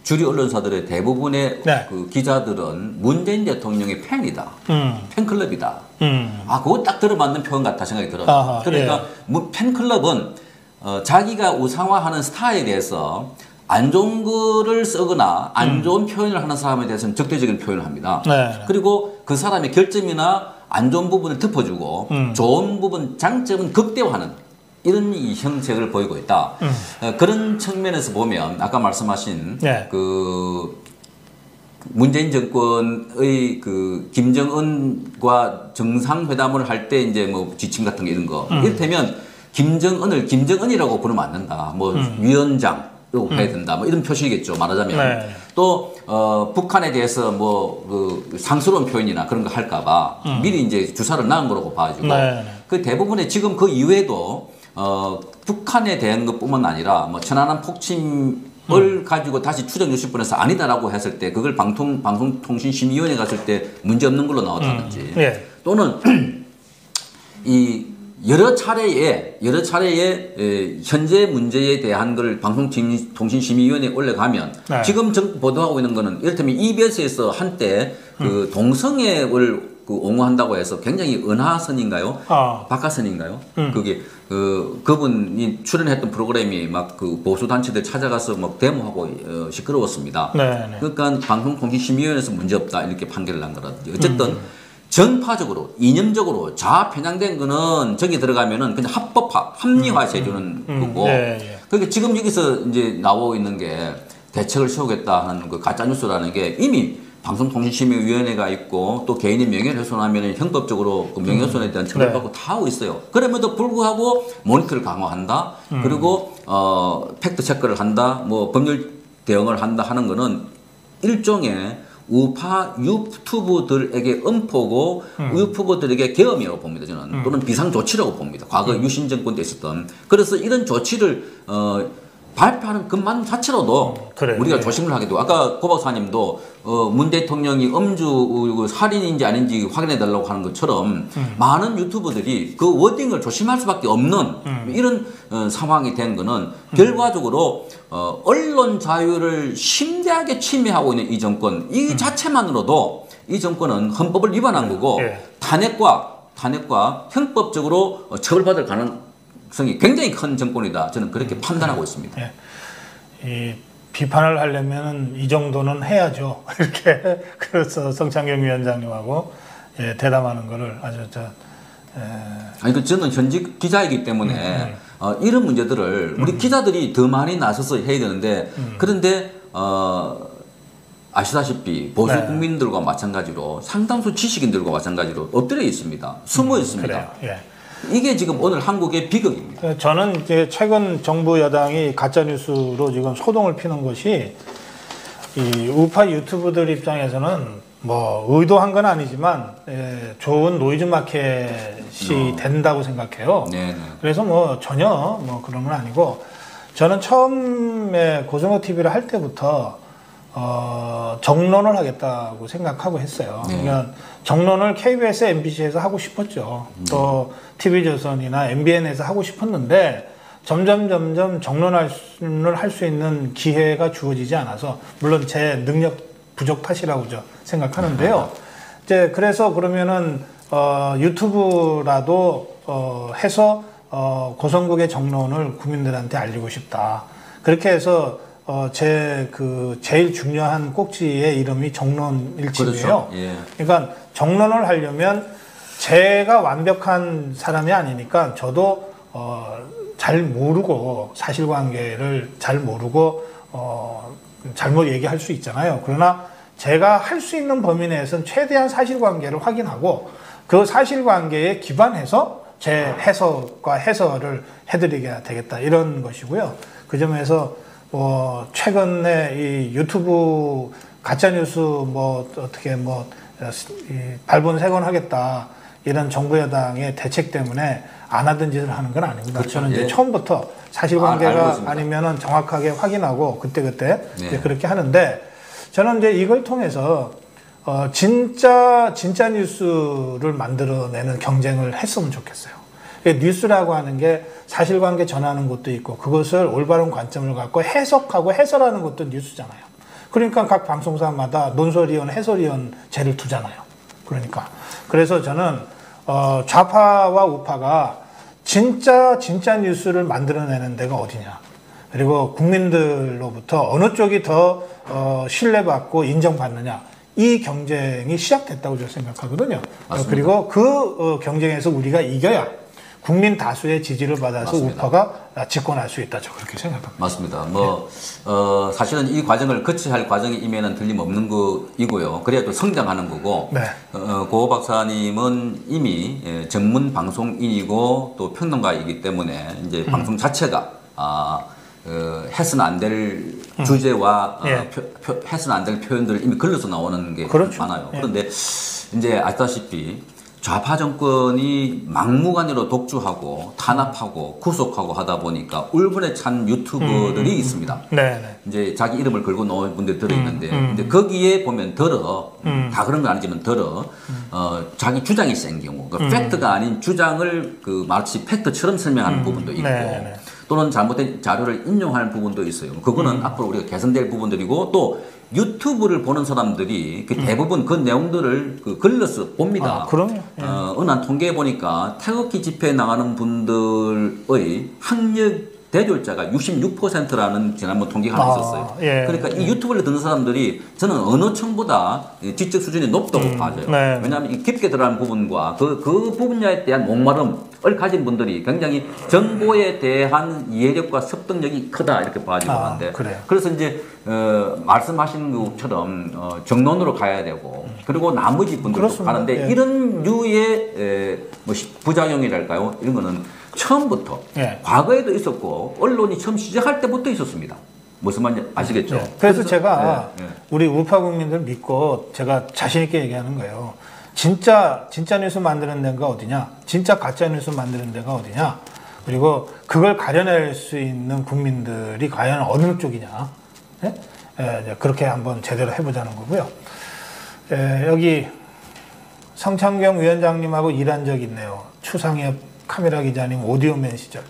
주류 언론사들의 대부분의 기자들은 문재인 대통령의 팬이다. 팬클럽이다. 그거 딱 들어맞는 표현 같다 생각이 들어요. 그러니까 팬클럽은 자기가 우상화하는 스타에 대해서 안 좋은 글을 쓰거나 안 좋은 표현을 하는 사람에 대해서는 적대적인 표현을 합니다. 그리고 그 사람의 결점이나 안 좋은 부분을 덮어주고 좋은 부분, 장점은 극대화하는 이런 형식을 보이고 있다. 그런 측면에서 보면 아까 말씀하신 문재인 정권의 김정은과 정상회담을 할 때 이제 지침 같은 게 이런 거. 이를테면 김정은이라고 부르면 안 된다. 위원장 해야 된다. 이런 표시겠죠. 말하자면. 또 북한에 대해서 그 상스러운 표현이나 그런 거 할까봐 미리 이제 주사를 놔은 거라고 봐가지고 그 대부분의 지금 그 이외에도 북한에 대한 것뿐만 아니라 뭐 천안함 폭침을 가지고 다시 추정 요식분에서 아니다라고 했을 때 그걸 방송통신심의위원회 갔을 때 문제 없는 걸로 나왔다든지 또는 이 여러 차례에 현재 문제에 대한 걸 방송통신심의위원회에 올라가면 지금 보도하고 있는 거는 이를테면 EBS에서 한때 그 동성애를 옹호한다고 해서 굉장히 은하선인가요? 박하선인가요? 그게 그분이 출연했던 프로그램이 막 그 보수 단체들 찾아가서 막 데모하고 시끄러웠습니다. 그러니까 방송통신심의위원회에서 문제 없다 이렇게 판결을 한 거라든지 어쨌든. 정파적으로 이념적으로 좌편향된 거는 저기 들어가면은 그냥 합리화 해주는 거고. 그러니까 지금 여기서 이제 나오고 있는 게 대책을 세우겠다 하는 그 가짜 뉴스라는 게 이미 방송통신심의위원회가 있고 또 개인의 명예를 훼손하면 형법적으로 그 명예훼손에 대한 처벌받고 다 하고 있어요. 그럼에도 불구하고 모니터를 강화한다. 그리고 팩트 체크를 한다. 뭐 법률 대응을 한다 하는 거는 일종의 우파 유튜브들에게 엄포고 유튜버들에게 계엄이라고 봅니다. 저는 또는 비상조치라고 봅니다. 과거 유신 정권 때 있었던. 그래서 이런 조치를 발표하는 것만 자체로도 우리가 조심을 하게 되고 아까 고 박사님도 문 대통령이 음주 살인인지 아닌지 확인해 달라고 하는 것처럼 많은 유튜버들이 그 워딩을 조심할 수밖에 없는 이런 상황이 된 거는 결과적으로 언론 자유를 심대하게 침해하고 있는 이 정권 이 자체만으로도 이 정권은 헌법을 위반한 거고 탄핵과 형법적으로 처벌받을 가능성이 굉장히 큰 정권이다. 저는 그렇게 판단하고 있습니다. 이 비판을 하려면 이 정도는 해야죠. 이렇게 그래서 성창경 위원장님하고 대담하는 거를 아주 아니 저는 현직 기자이기 때문에 이런 문제들을 우리 기자들이 더 많이 나서서 해야 되는데 그런데 아시다시피 보수 국민들과 마찬가지로 상당수 지식인들과 마찬가지로 엎드려 있습니다. 숨어 있습니다. 이게 지금 오늘 한국의 비극입니다. 저는 이제 최근 정부 여당이 가짜 뉴스로 지금 소동을 피는 것이 이 우파 유튜브들 입장에서는 뭐 의도한 건 아니지만 좋은 노이즈 마켓이 된다고 생각해요. 그래서 뭐 전혀 뭐 그런 건 아니고 저는 처음에 고성호 TV를 할 때부터 정론을 하겠다고 생각하고 했어요. 그러니까 정론을 KBS, MBC에서 하고 싶었죠. 또 TV조선이나 MBN에서 하고 싶었는데 점점 정론을 할 수 있는 기회가 주어지지 않아서 물론 제 능력 부족 탓이라고 생각하는데요. 이제 그래서 그러면은 유튜브라도 해서 고성국의 정론을 국민들한테 알리고 싶다. 그렇게 해서 제일 중요한 꼭지의 이름이 정론일집이에요. 그러니까 정론을 하려면 제가 완벽한 사람이 아니니까 저도 잘 모르고 사실관계를 잘 모르고 잘못 얘기할 수 있잖아요. 그러나 제가 할 수 있는 범위 내에서는 최대한 사실관계를 확인하고 그 사실관계에 기반해서 제 해석과 해설을 해드리게 되겠다 이런 것이고요. 그 점에서 최근에 이 유튜브 가짜뉴스 어떻게 발본색원하겠다 이런 정부 여당의 대책 때문에 안 하던 짓을 하는 건 아닙니다. 저는 이제 처음부터 사실관계가 아니면은 정확하게 확인하고 그때 그렇게 하는데 저는 이제 이걸 통해서 진짜 뉴스를 만들어내는 경쟁을 했으면 좋겠어요. 뉴스라고 하는 게 사실관계 전하는 것도 있고 그것을 올바른 관점을 갖고 해석하고 해설하는 것도 뉴스잖아요. 그러니까 각 방송사마다 논설위원, 해설위원제를 두잖아요. 그래서 저는 좌파와 우파가 진짜 뉴스를 만들어내는 데가 어디냐. 그리고 국민들로부터 어느 쪽이 더 신뢰받고 인정받느냐. 이 경쟁이 시작됐다고 저는 생각하거든요. 맞습니다. 그리고 그 경쟁에서 우리가 이겨야 국민 다수의 지지를 받아서 맞습니다. 우파가 집권할 수 있다. 저 그렇게 생각합니다. 맞습니다. 사실은 이 과정을 거쳐야 할 과정이 임에는 틀림없는 거이고요. 그래야 또 성장하는 거고. 고 박사님은 이미 전문 방송인이고 또 평론가이기 때문에 이제 방송 자체가 해서는 안 될 주제와 해서는 안 될 표현들을 이미 걸려서 나오는 게 그렇죠. 많아요. 그런데 이제 아시다시피 좌파 정권이 막무가내로 독주하고 탄압하고 구속하고 하다 보니까 울분에 찬 유튜버들이 있습니다. 네. 이제 자기 이름을 걸고 나온 분들이 들어있는데 이제 거기에 보면 다 그런 건 아니지만 자기 주장이 센 경우 팩트가 아닌 주장을 마치 팩트처럼 설명하는 부분도 있고 또는 잘못된 자료를 인용하는 부분도 있어요. 그거는 앞으로 우리가 개선될 부분들이고 또 유튜브를 보는 사람들이 대부분 그 내용들을 걸러서 봅니다. 그럼요. 어느 한 통계에 보니까 태극기 집회에 나가는 분들의 학력 대졸자가 66%라는 지난번 통계가 하나 있었어요. 그러니까 이 유튜브를 듣는 사람들이 저는 어느 층보다 지적 수준이 높다고 봐져요. 왜냐하면 이 깊게 들어가는 부분과 그 부분야에 대한 목마름을 가진 분들이 굉장히 정보에 대한 이해력과 습득력이 크다 이렇게 봐지고 하는데 그래서 이제 말씀하신 것처럼 정론으로 가야 되고 그리고 나머지 분들도 가는데 이런 류의 부작용이랄까요? 이런 거는 처음부터 과거에도 있었고 언론이 처음 시작할 때부터 있었습니다. 무슨 말인지 아시겠죠? 그래서 제가 우리 우파 국민들 믿고 제가 자신 있게 얘기하는 거예요. 진짜 뉴스 만드는 데가 어디냐? 진짜 가짜 뉴스 만드는 데가 어디냐? 그리고 그걸 가려낼 수 있는 국민들이 과연 어느 쪽이냐? 그렇게 한번 제대로 해보자는 거고요. 여기 성창경 위원장님하고 일한 적 있네요. 추상엽 카메라 기자님 오디오맨 시절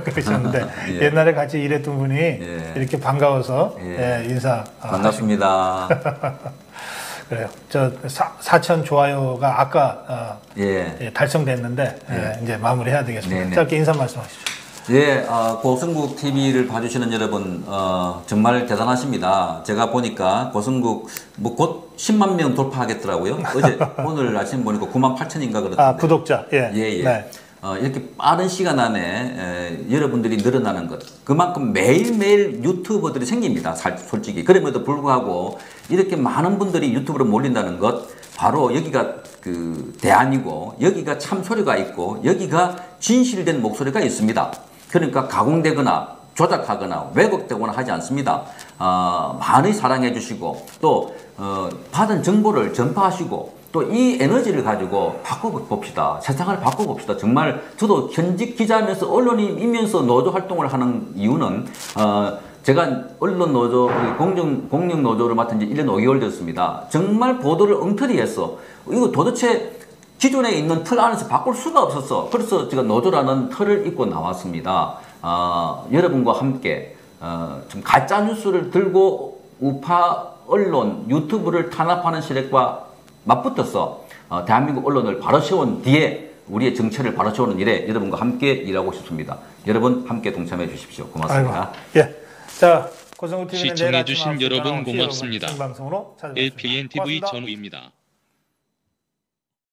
그러셨는데 옛날에 같이 일했던 분이 이렇게 반가워서 인사 반갑습니다. 그래요. 저 4천 좋아요가 아까 달성됐는데 이제 마무리해야 되겠습니다. 짧게 인사 말씀하시죠. 고승국 TV를 봐주시는 여러분 정말 대단하십니다. 제가 보니까 고승국 곧 10만 명 돌파하겠더라고요. 오늘 아침 보니까 9만 8천인가 그렇던데. 구독자. 이렇게 빠른 시간 안에 여러분들이 늘어나는 것 그만큼 매일매일 유튜버들이 생깁니다. 솔직히 그럼에도 불구하고 이렇게 많은 분들이 유튜브로 몰린다는 것 바로 여기가 대안이고 여기가 참소리가 있고 여기가 진실된 목소리가 있습니다. 그러니까 가공되거나 조작하거나 왜곡되거나 하지 않습니다. 많이 사랑해 주시고 또 받은 정보를 전파하시고 또 이 에너지를 가지고 바꿔봅시다. 세상을 바꿔봅시다. 정말 저도 현직 기자면서 언론인이면서 노조 활동을 하는 이유는 제가 언론 노조, 공영 노조를 맡은 지 1년 5개월 됐습니다. 정말 보도를 엉터리 했어. 이거 도대체 기존에 있는 틀 안에서 바꿀 수가 없었어. 그래서 제가 노조라는 틀을 입고 나왔습니다. 여러분과 함께 좀 가짜 뉴스를 들고 우파 언론, 유튜브를 탄압하는 세력과 맞붙어서 대한민국 언론을 바로 세운 뒤에 우리의 정체를 바로 세우는 일에 여러분과 함께 일하고 싶습니다. 여러분 함께 동참해 주십시오. 고맙습니다. 자, 고성우 TV는 시청해주신 여러분 고맙습니다. LPN TV 전우입니다.